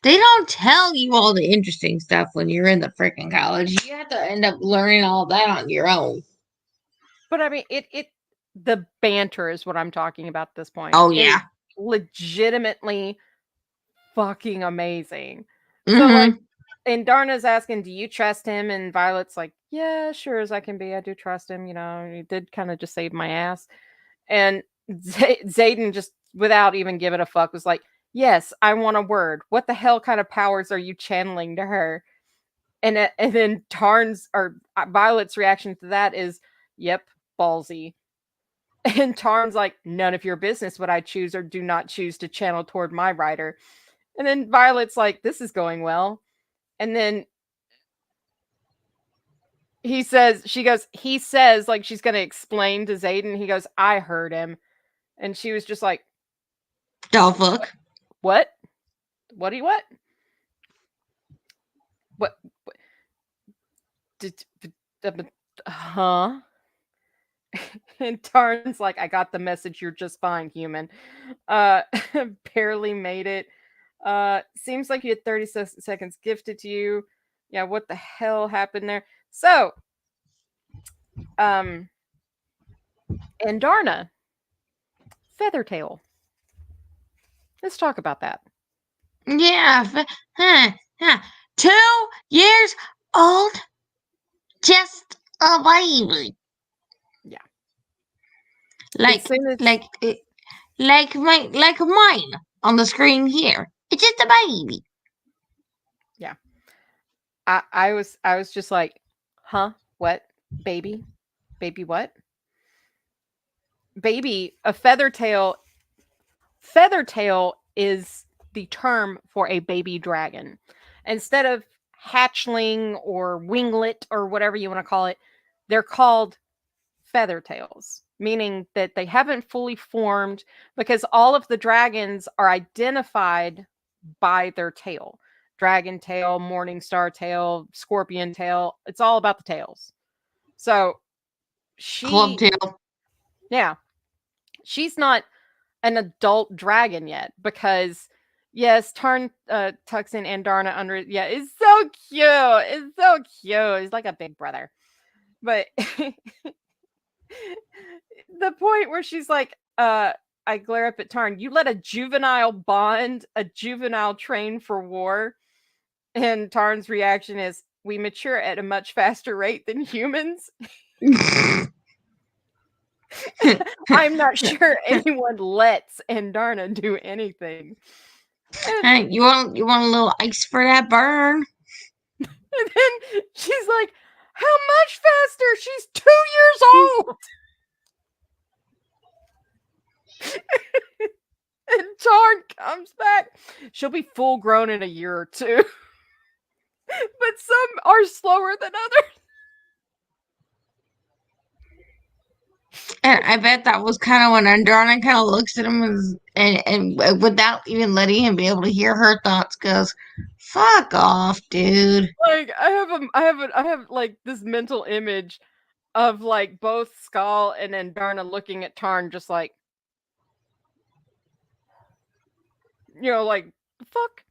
They don't tell you all the interesting stuff when you're in the freaking college. You have to end up learning all that on your own. But I mean, the banter is what I'm talking about at this point. Oh, yeah. Legitimately fucking amazing. Mm-hmm. So like, and Darna's asking, do you trust him? And Violet's like, yeah, sure as I can be. I do trust him. You know, he did kind of just save my ass. And Zayden, just without even giving a fuck, was like, yes, I want a word. What the hell kind of powers are you channeling to her? And then Tarn's or Violet's reaction to that is, yep, ballsy. And Tarn's like, none of your business what I choose or do not choose to channel toward my rider. And then Violet's like, this is going well. And then he says, like she's going to explain to Zayden. He goes, I heard him. And she was just like, the fuck? What? What do you what? What? Huh? And Tarn's like, I got the message. You're just fine, human. Barely made it. Seems like you had 30 seconds gifted to you. Yeah, what the hell happened there? So, and Darna, Feathertail. Let's talk about that. Yeah. 2 years old? Just a baby. Yeah. Like mine on the screen here. It's just a baby. Yeah. I was just like, huh? What? Baby? Baby what? Baby, a feathertail. Feathertail is the term for a baby dragon. Instead of hatchling or winglet or whatever you want to call it, they're called feathertails, meaning that they haven't fully formed because all of the dragons are identified by their tail. Dragon tail, morning star tail, scorpion tail. It's all about the tails. So Club tail. Yeah. She's not an adult dragon yet because yes, Tarn tucks in Andarna under it. Yeah, it's so cute. It's so cute. He's like a big brother. But the point where she's like, I glare up at Tarn, you let a juvenile bond, a juvenile train for war. And Tarn's reaction is, we mature at a much faster rate than humans. I'm not sure anyone lets Andarna do anything. Hey, you want a little ice for that burn? like, how much faster? She's 2 years old. And Tarn comes back. She'll be full grown in a year or two. But some are slower than others. And I bet that was kind of when Andarna kind of looks at him and without even letting him be able to hear her thoughts, goes, "Fuck off, dude." Like I have like this mental image of like both Skull and Andarna looking at Tarn just like, you know, like, fuck.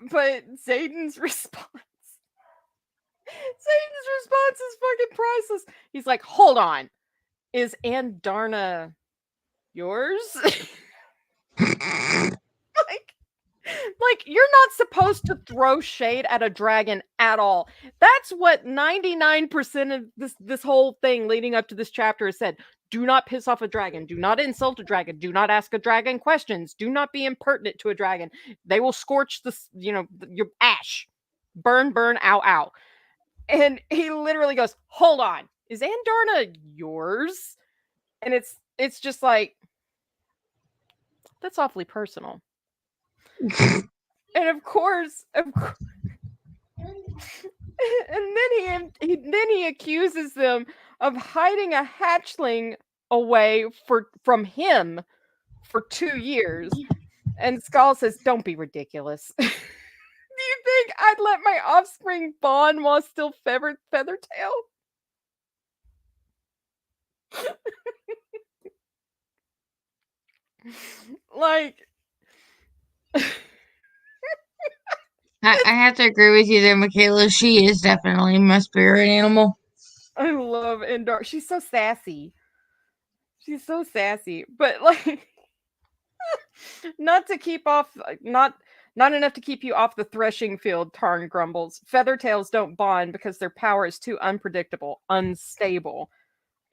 But Zayden's response is fucking priceless. He's like, hold on. Is Andarna yours? like you're not supposed to throw shade at a dragon at all. That's what 99% of this whole thing leading up to this chapter has said. Do not piss off a dragon. Do not insult a dragon. Do not ask a dragon questions. Do not be impertinent to a dragon. They will scorch your ash. Burn, burn, ow, ow. And he literally goes, hold on. Is Andarna yours? And it's just like, that's awfully personal. And of course, and then he accuses them of hiding a hatchling away from him for 2 years. And Skull says, "Don't be ridiculous. Do you think I'd let my offspring bond while still Feathertail?" Like, I have to agree with you there, Michaela. She is definitely my spirit animal. I love Endar. She's so sassy. She's so sassy, but like, not to keep off, not enough to keep you off the threshing field. Tarn grumbles. Feathertails don't bond because their power is too unpredictable, unstable,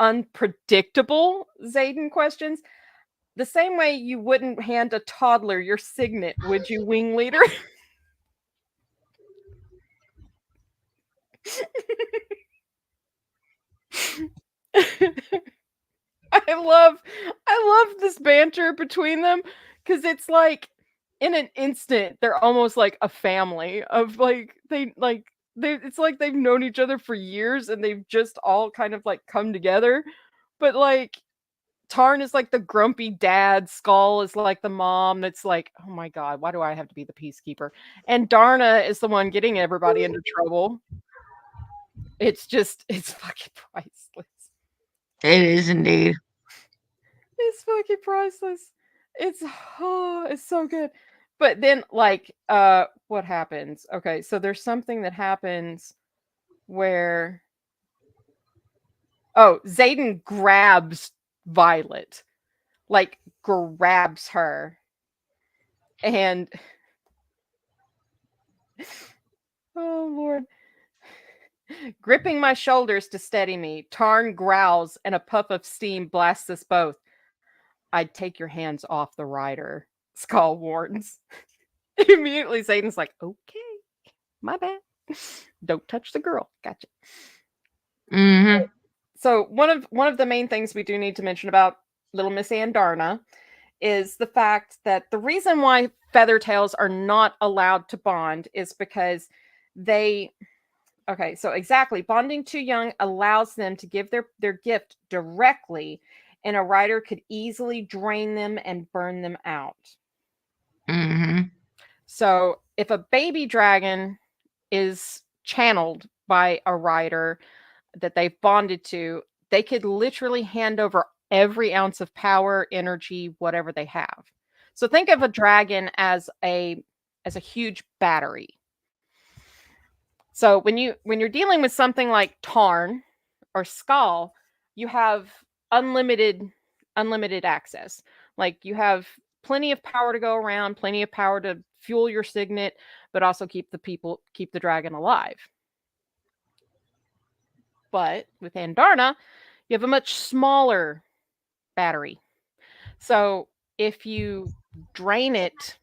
unpredictable. Zayden questions. The same way you wouldn't hand a toddler your signet, would you, wing leader? I love this banter between them because it's like in an instant they're almost like a family of like it's like they've known each other for years and they've just all kind of like come together. But like Tarn is like the grumpy dad, Skull is like the mom that's like, oh my god, why do I have to be the peacekeeper? And Darna is the one getting everybody into trouble. It's fucking priceless. It is indeed. It's fucking priceless. It's so good. But then like what happens? Okay, so there's something that happens where Zayden grabs Violet. Like grabs her. And oh Lord. Gripping my shoulders to steady me, Tarn growls and a puff of steam blasts us both. I'd take your hands off the rider, Skull warns. Immediately, Zayden's like, okay, my bad. Don't touch the girl. Gotcha. Mm-hmm. So one of the main things we do need to mention about Little Miss Andarna is the fact that the reason why Feathertails are not allowed to bond is because bonding too young allows them to give their gift directly, and a rider could easily drain them and burn them out. Mm-hmm. So if a baby dragon is channeled by a rider that they've bonded to, they could literally hand over every ounce of power, energy, whatever they have. So think of a dragon as a huge battery. So when you're dealing with something like Tarn or Skull, you have unlimited access. Like you have plenty of power to go around, plenty of power to fuel your signet, but also keep the dragon alive. But with Andarna, you have a much smaller battery. So if you drain it,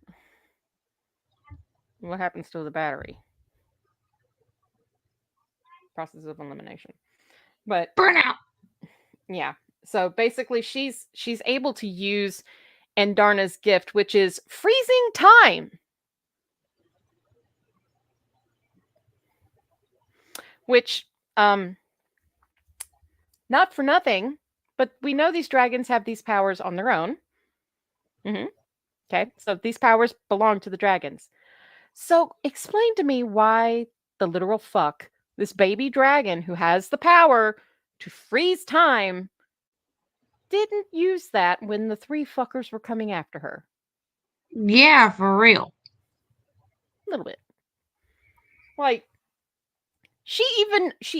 what happens to the battery? process of elimination. But Burnout. yeah, so basically she's able to use Andarna's gift, which is freezing time, which not for nothing, but we know these dragons have these powers on their own. Okay, so these powers belong to the dragons. So explain to me why the literal fuck this baby dragon who has the power to freeze time didn't use that when the three fuckers were coming after her. Yeah, for real. A little bit. Like she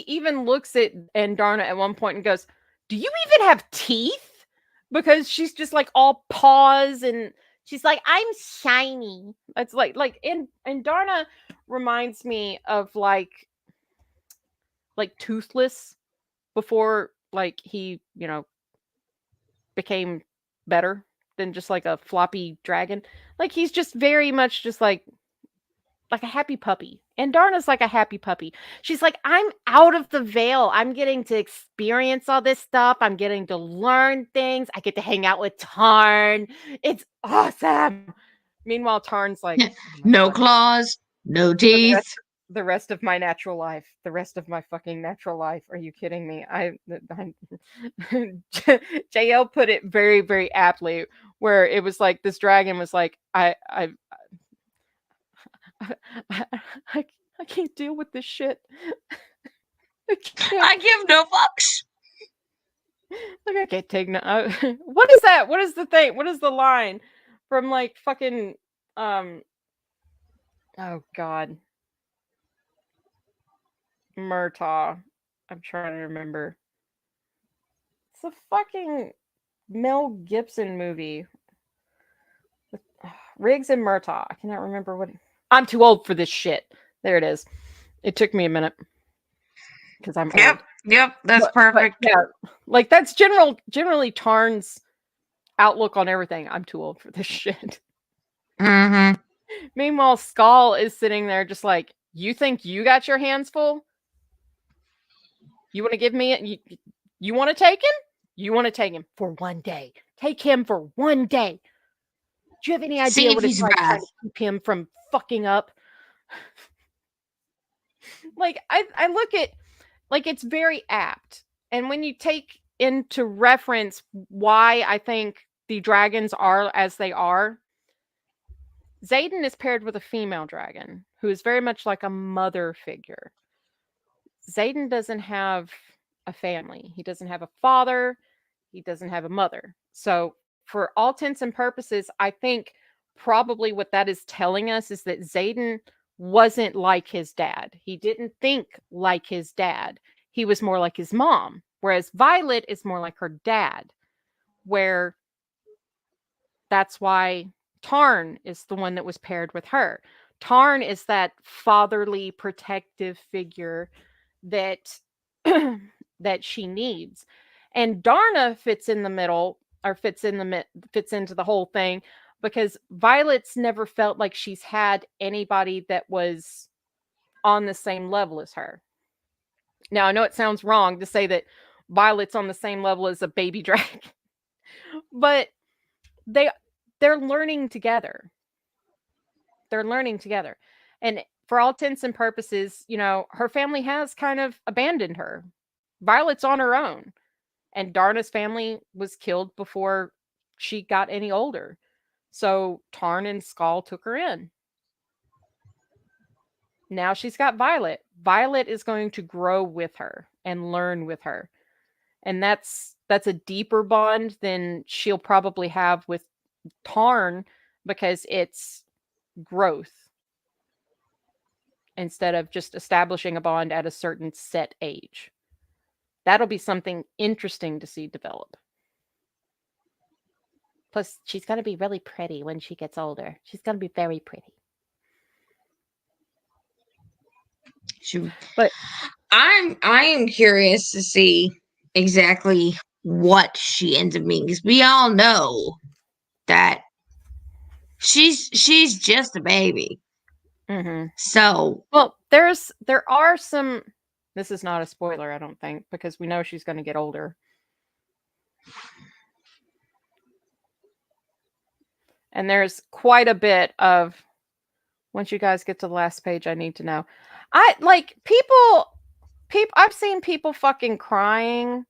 even looks at Andarna at one point and goes, "Do you even have teeth?" Because she's just like all paws and she's like, "I'm shiny." It's and Andarna reminds me of like Toothless before like he, became better than just like a floppy dragon. Like he's just very much just like a happy puppy. And Darna's like a happy puppy. She's like, I'm out of the veil. I'm getting to experience all this stuff. I'm getting to learn things. I get to hang out with Tarn. It's awesome. Meanwhile, Tarn's like, oh my No God, claws, no for teeth. the rest of my natural life. The rest of my fucking natural life. Are you kidding me? JL put it very, very aptly, where it was like this dragon was like, I, I, I can't deal with this shit. I can't. I give no fucks. Like I can't take no. What is that? What is the thing? What is the line from like fucking Oh God, Murtaugh. I'm trying to remember. It's a fucking Mel Gibson movie. Riggs and Murtaugh. I cannot remember what. I'm too old for this shit. There it is. It took me a minute because I'm old. Yep, that's perfect. But yeah, like that's generally Tarn's outlook on everything. I'm too old for this shit. Mm-hmm. Meanwhile, Skull is sitting there just like, you think you got your hands full? You want to give me you want to take him? You want to take him for one day. Take him for one day. Do you have any See idea if what it's he's like bad. trying to keep him from fucking up? Like I look at like it's very apt. And when you take into reference why I think the dragons are as they are, Xaden is paired with a female dragon who is very much like a mother figure. Xaden doesn't have a family. He doesn't have a father. He doesn't have a mother. So, for all intents and purposes, I think probably what that is telling us is that Xaden wasn't like his dad. He didn't think like his dad. He was more like his mom. Whereas Violet is more like her dad, where that's why Tarn is the one that was paired with her. Tarn is that fatherly protective figure that that she needs. And Darna fits in the middle or fits into the whole thing because Violet's never felt like she's had anybody that was on the same level as her. Now, I know it sounds wrong to say that Violet's on the same level as a baby dragon, but they're learning together. They're learning together. And for all intents and purposes, her family has kind of abandoned her. Violet's on her own. And Darna's family was killed before she got any older. So Tarn and Skull took her in. Now she's got Violet. Violet is going to grow with her and learn with her. And that's a deeper bond than she'll probably have with Tarn because it's growth instead of just establishing a bond at a certain set age. That'll be something interesting to see develop. Plus, she's going to be really pretty when she gets older. She's going to be very pretty. But I am curious to see exactly what she ends up being because we all know that she's just a baby. mm-hmm. So well, there are some. This is not a spoiler, I don't think, because we know she's going to get older. And there's quite a bit of, once you guys get to the last page, I need to know. I like people I've seen people fucking crying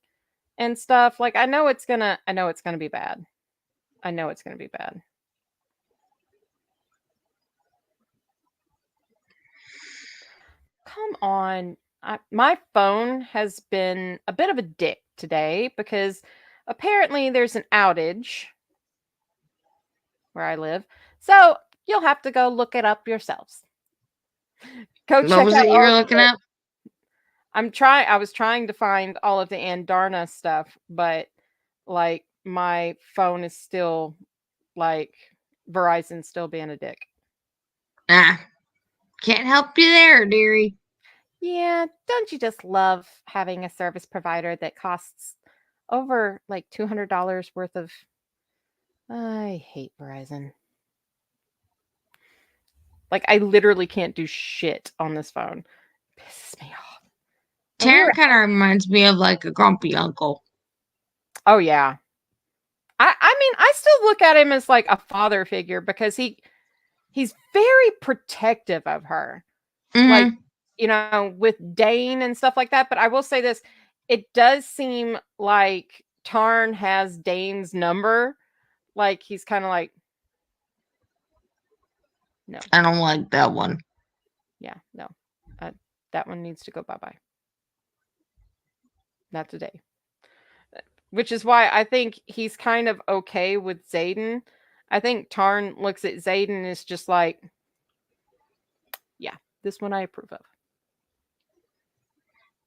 and stuff. Like I know it's going to be bad. I know it's going to be bad. Come on. My phone has been a bit of a dick today because apparently there's an outage where I live. So you'll have to go look it up yourselves. Go What check was out it you were all of looking it. up? I was trying to find all of the Andarna stuff, but like my phone is still like Verizon's still being a dick. Can't help you there, dearie. Yeah, don't you just love having a service provider that costs over like $200 worth of. I hate Verizon. Like I literally can't do shit on this phone. It pisses me off. Taryn kind of reminds me of like a grumpy uncle. Oh yeah. I mean, I still look at him as like a father figure because he's very protective of her. Mm-hmm. Like, you know, with Dane and stuff like that. But I will say this, it does seem like Tarn has Dane's number. Like he's kind of like, no. I don't like that one. Yeah, no. That one needs to go bye-bye. Not today. Which is why I think he's kind of okay with Xaden. I think Tarn looks at Xaden and is just like, yeah, this one I approve of.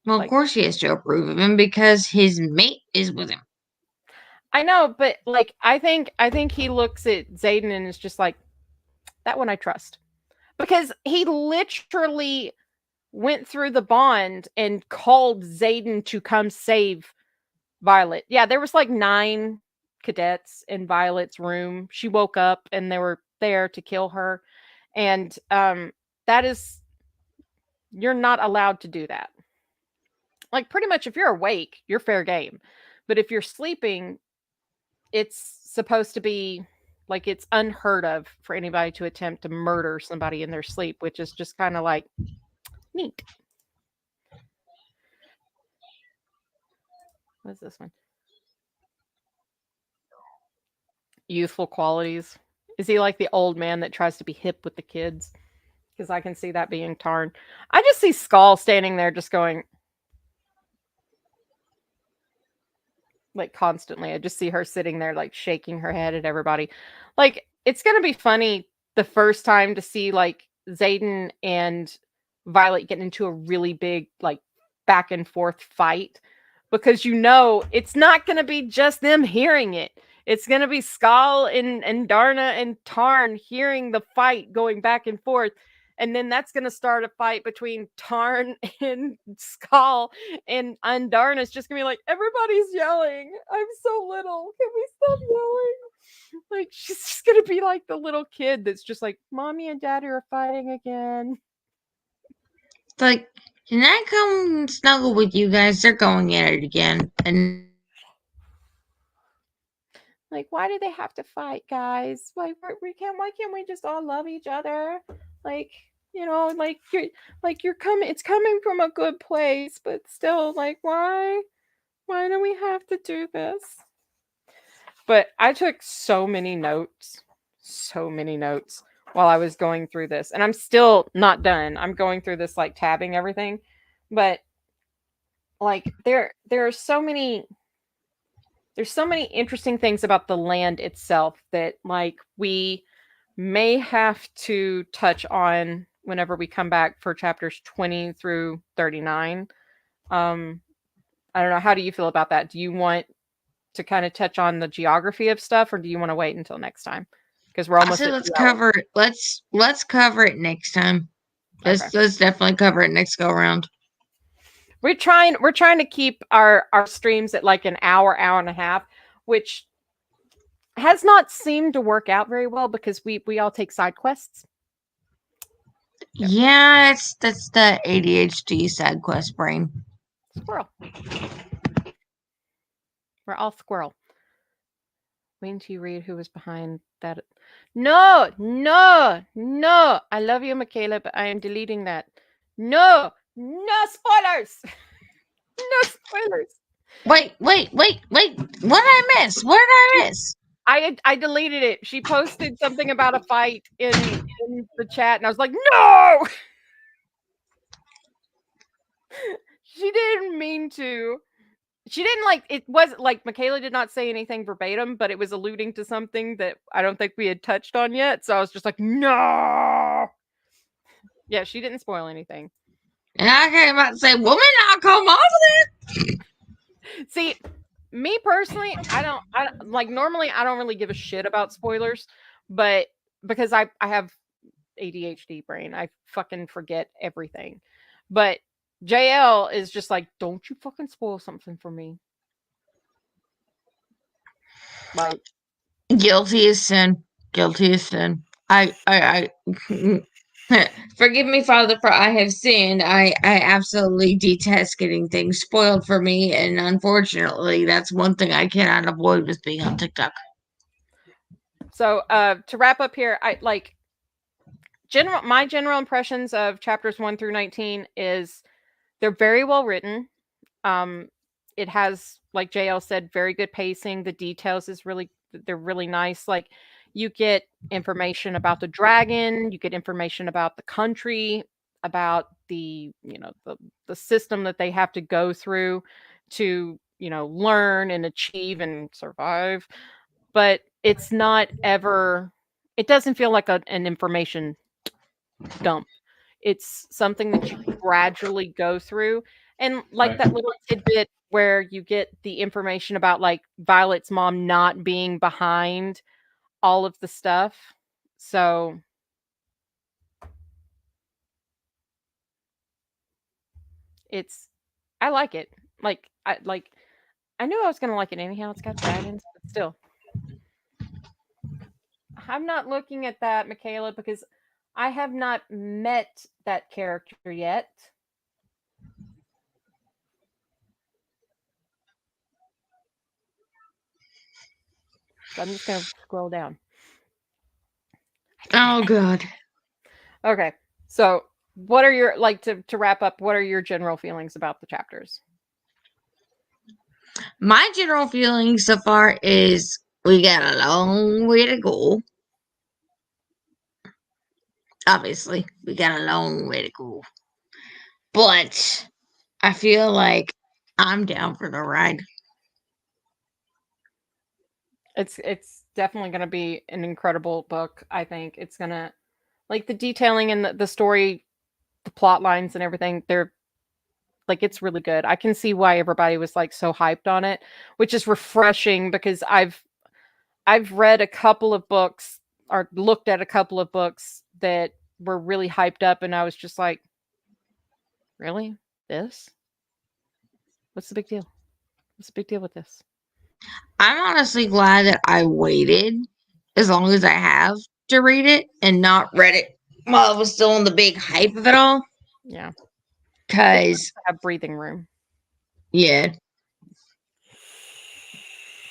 Well, of course he has to approve of him because his mate is with him. I know, but like I think he looks at Xaden and is just like, that one I trust. Because he literally went through the bond and called Xaden to come save Violet. Yeah, there was like 9 cadets in Violet's room. She woke up and they were there to kill her. And that is, you're not allowed to do that. Like pretty much if you're awake, you're fair game. But if you're sleeping, it's supposed to be like it's unheard of for anybody to attempt to murder somebody in their sleep, which is just kind of like neat. What's this one? Youthful qualities. Is he like the old man that tries to be hip with the kids? Because I can see that being Tarn. I just see Skull standing there just going, like constantly. I just see her sitting there like shaking her head at everybody. Like it's going to be funny the first time to see like Xaden and Violet get into a really big like back and forth fight because you know it's not going to be just them hearing it. It's going to be Skal and Darna and Tarn hearing the fight going back and forth. And then that's going to start a fight between Tarn and Skal. And Darna's just going to be like, everybody's yelling. I'm so little. Can we stop yelling? Like, she's just going to be like the little kid that's just like, Mommy and Daddy are fighting again. It's like, can I come snuggle with you guys? They're going at it again. And like, why do they have to fight, guys? Like, why can't we just all love each other? Like, you know, like you're coming. It's coming from a good place, but still, like, why do we have to do this? But I took so many notes while I was going through this, and I'm still not done. I'm going through this like tabbing everything, but like there are so many. There's so many interesting things about the land itself that like we may have to touch on whenever we come back for chapters 20 through 39. I don't know. How do you feel about that? Do you want to kind of touch on the geography of stuff, or do you want to wait until next time? Because we're almost. let's cover it. Let's cover it next time. Let's definitely cover it next go around. We're trying to keep our streams at like an hour and a half, which has not seemed to work out very well because we all take side quests. Yeah, that's the ADHD side quest brain. Squirrel. We're all squirrel. Waiting till you read who was behind that. No, no, no. I love you, Michaela, but I am deleting that. No, no spoilers. No spoilers. Wait. What did I miss? What did I miss? I deleted it. She posted something about a fight in the chat, and I was like, no. She didn't mean to. She didn't like it. Wasn't like Michaela did not say anything verbatim, but it was alluding to something that I don't think we had touched on yet. So I was just like, no. Yeah, she didn't spoil anything. And I came about to say, woman, I'll come off of it. See, me personally, I don't like normally I don't really give a shit about spoilers, but because I have ADHD brain, I fucking forget everything. But JL is just like, don't you fucking spoil something for me. Like, Guilty as sin. Guilty as sin. I forgive me, Father, for I have sinned. I absolutely detest getting things spoiled for me, and unfortunately, that's one thing I cannot avoid with being on TikTok. So to wrap up here, I like my general impressions of chapters 1 through 19 is they're very well written. It has, like JL said, very good pacing. The details they're really nice. Like you get information about the dragon, you get information about the country, about the the system that they have to go through to learn and achieve and survive. But it's not ever. It doesn't feel like an information dump. It's something that you gradually go through. And like that little tidbit where you get the information about like Violet's mom not being behind all of the stuff. So I like it. I knew I was gonna like it anyhow. It's got dragons, but still. I'm not looking at that, Michaela, because I have not met that character yet. So I'm just gonna scroll down. Oh God. Okay. So what are your to wrap up, what are your general feelings about the chapters? My general feeling so far is we got a long way to go. Obviously, we got a long way to go. But I feel like I'm down for the ride. It's definitely going to be an incredible book. I think it's going to like the detailing and the story, the plot lines and everything. They're like it's really good. I can see why everybody was like so hyped on it, which is refreshing because I've read a couple of books or looked at a couple of books that were really hyped up and I was just like, really? This? What's the big deal? What's the big deal with this? I'm honestly glad that I waited as long as I have to read it and not read it while it was still in the big hype of it all. Yeah. Because, have breathing room. yeah.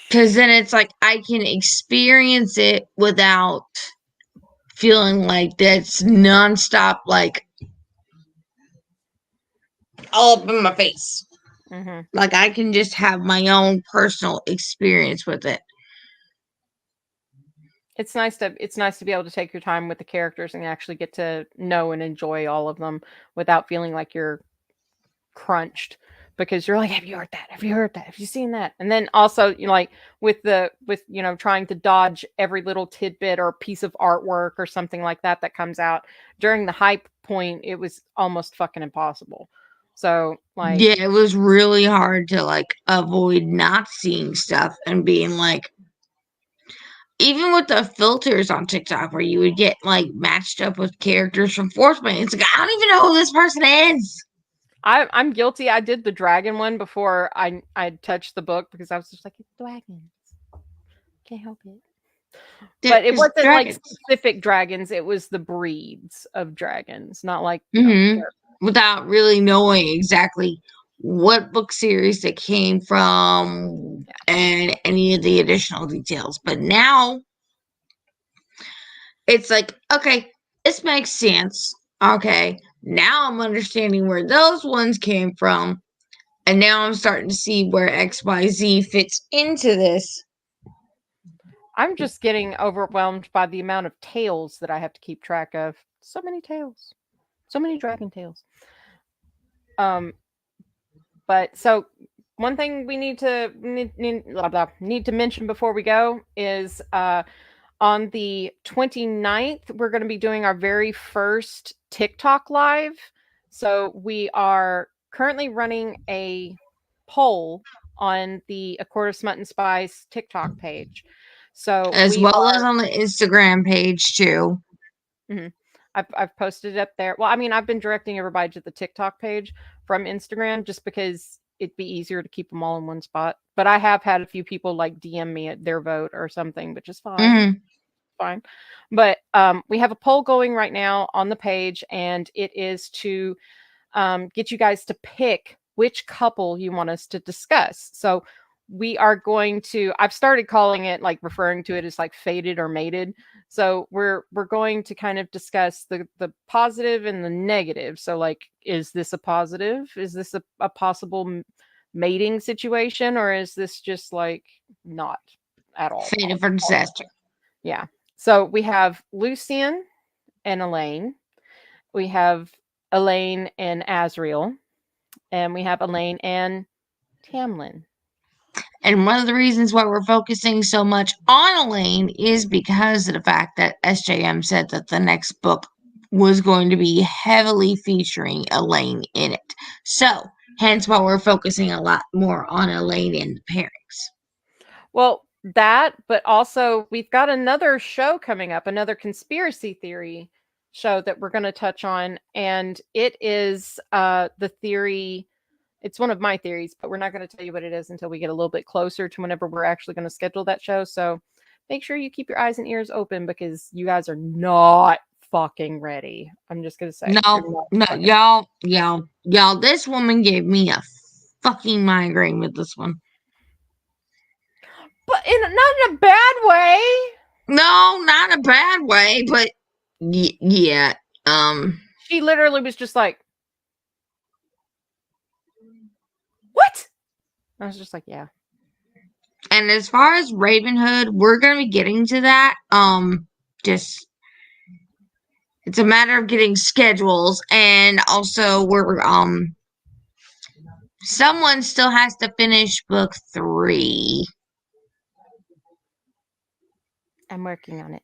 Because then it's like I can experience it without feeling like that's nonstop, like all up in my face. Mm-hmm. Like I can just have my own personal experience with it. It's nice to be able to take your time with the characters and actually get to know and enjoy all of them without feeling like you're crunched because you're like, have you heard that? Have you heard that? Have you seen that? And then also, like with trying to dodge every little tidbit or piece of artwork or something like that comes out during the hype point, it was almost fucking impossible. So like, yeah, it was really hard to like avoid not seeing stuff and being like, even with the filters on TikTok where you would get like matched up with characters from Fourth Man, it's like I don't even know who this person is. I'm guilty. I did the dragon one before I touched the book because I was just like, it's dragons. Can't help it. But it There's wasn't like dragons. specific dragons, it was the breeds of dragons, not like, Without really knowing exactly what book series they came from and any of the additional details. But now it's like, okay, this makes sense. Okay, now I'm understanding where those ones came from. And now I'm starting to see where XYZ fits into this. I'm just getting overwhelmed by the amount of tales that I have to keep track of. So many tales. So many dragon tales. But so one thing we need to need to mention before we go is on the 29th, we're going to be doing our very first TikTok live. So we are currently running a poll on the A Quart of Smut and Spice TikTok page. So as well as on the Instagram page too. Mm-hmm. I've posted it up there. Well, I mean, I've been directing everybody to the TikTok page from Instagram just because it'd be easier to keep them all in one spot. But I have had a few people like DM me at their vote or something, which is fine. Fine. But we have a poll going right now on the page, and it is to get you guys to pick which couple you want us to discuss. So we are going to, I've started calling it, like referring to it as like fated or mated. So we're going to kind of discuss the positive and the negative. So like, is this a positive? Is this a possible mating situation, or is this just like not at all fated for disaster? Yeah. So we have Lucian and Elaine. We have Elaine and Asriel. And we have Elaine and Tamlin. And one of the reasons why we're focusing so much on Elaine is because of the fact that SJM said that the next book was going to be heavily featuring Elaine in it. So, hence why we're focusing a lot more on Elaine and the pairings. Well, that, but also we've got another show coming up, another conspiracy theory show that we're going to touch on. And it is the theory. It's one of my theories, but we're not going to tell you what it is until we get a little bit closer to whenever we're actually going to schedule that show. So make sure you keep your eyes and ears open because you guys are not fucking ready. I'm just going to say. No, y'all, this woman gave me a fucking migraine with this one. But not in a bad way. No, not in a bad way, but yeah. She literally was just like, what? I was just like, yeah. And as far as Ravenhood, we're gonna be getting to that. Just it's a matter of getting schedules, and also we're someone still has to finish book 3. I'm working on it.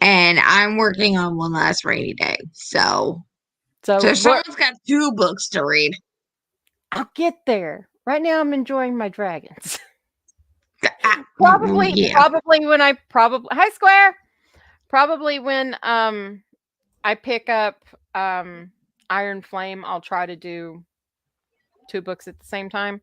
And I'm working on One Last Rainy Day. So someone's got 2 books to read. I'll get there. Right now I'm enjoying my dragons. Probably when I hi Square. Probably when I pick up Iron Flame, I'll try to do 2 books at the same time.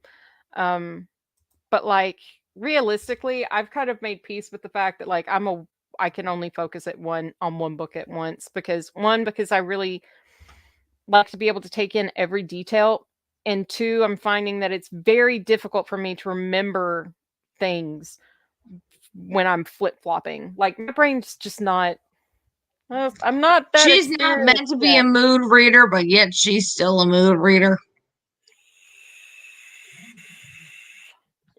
But like realistically, I've kind of made peace with the fact that like I can only focus on one book at once because I really like to be able to take in every detail, and 2, I'm finding that it's very difficult for me to remember things when I'm flip-flopping. Like my brain's just not I'm not that She's not meant to be a mood reader, but yet she's still a mood reader.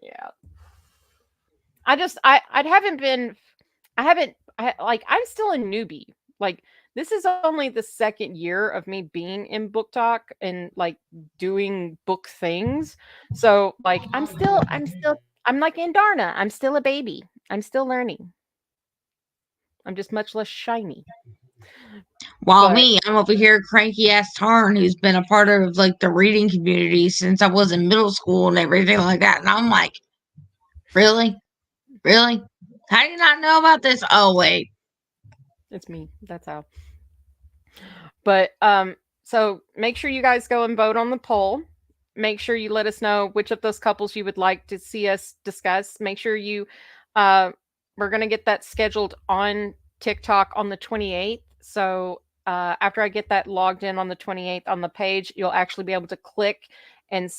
Yeah. I'm still a newbie. Like this is only the 2nd year of me being in book talk and like doing book things. So like I'm like Andarna. I'm still a baby. I'm still learning. I'm just much less shiny. While I'm over here cranky ass Tarn, who's been a part of like the reading community since I was in middle school and everything like that. And I'm like, really? How do you not know about this? Oh wait. It's me. That's how. But so make sure you guys go and vote on the poll. Make sure you let us know which of those couples you would like to see us discuss. Make sure you we're going to get that scheduled on TikTok on the 28th. So after I get that logged in on the 28th on the page, you'll actually be able to click and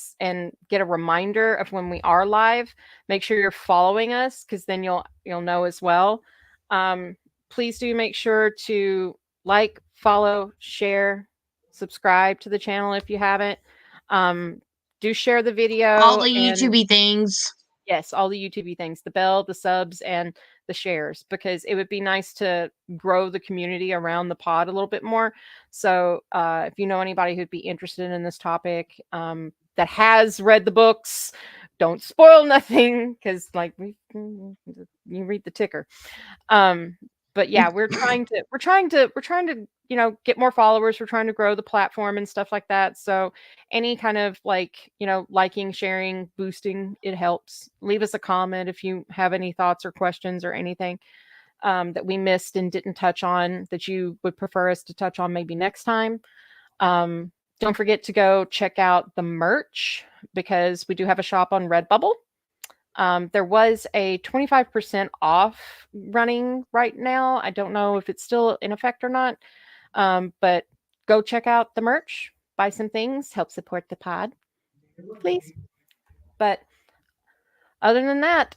get a reminder of when we are live. Make sure you're following us, because then you'll know as well. Please do make sure to like, follow, share, subscribe to the channel if you haven't. Do share the video. All the YouTube things. Yes, all the YouTube things, the bell, the subs, and the shares, because it would be nice to grow the community around the pod a little bit more. So if you know anybody who'd be interested in this topic, that has read the books, don't spoil nothing, because like you read the ticker. But yeah, we're trying to get more followers. We're trying to grow the platform and stuff like that. So any kind of liking, sharing, boosting, it helps. Leave us a comment if you have any thoughts or questions or anything that we missed and didn't touch on that you would prefer us to touch on maybe next time. Don't forget to go check out the merch, because we do have a shop on Redbubble. There was a 25% off running right now. I don't know if it's still in effect or not, but go check out the merch, buy some things, help support the pod, please. But other than that,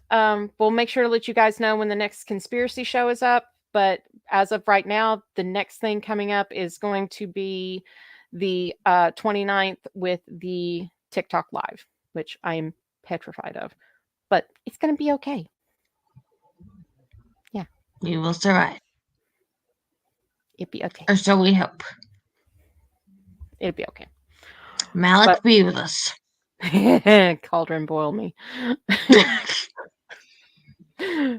we'll make sure to let you guys know when the next conspiracy show is up. But as of right now, the next thing coming up is going to be the 29th with the TikTok live, which I am petrified of. But it's going to be okay. Yeah. We will survive. It'll be okay. Or so we hope. It'll be okay. Malik be with us. Cauldron boil me.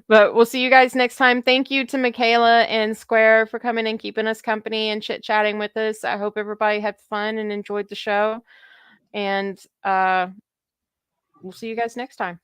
But we'll see you guys next time. Thank you to Michaela and Square for coming and keeping us company and chit-chatting with us. I hope everybody had fun and enjoyed the show. And we'll see you guys next time.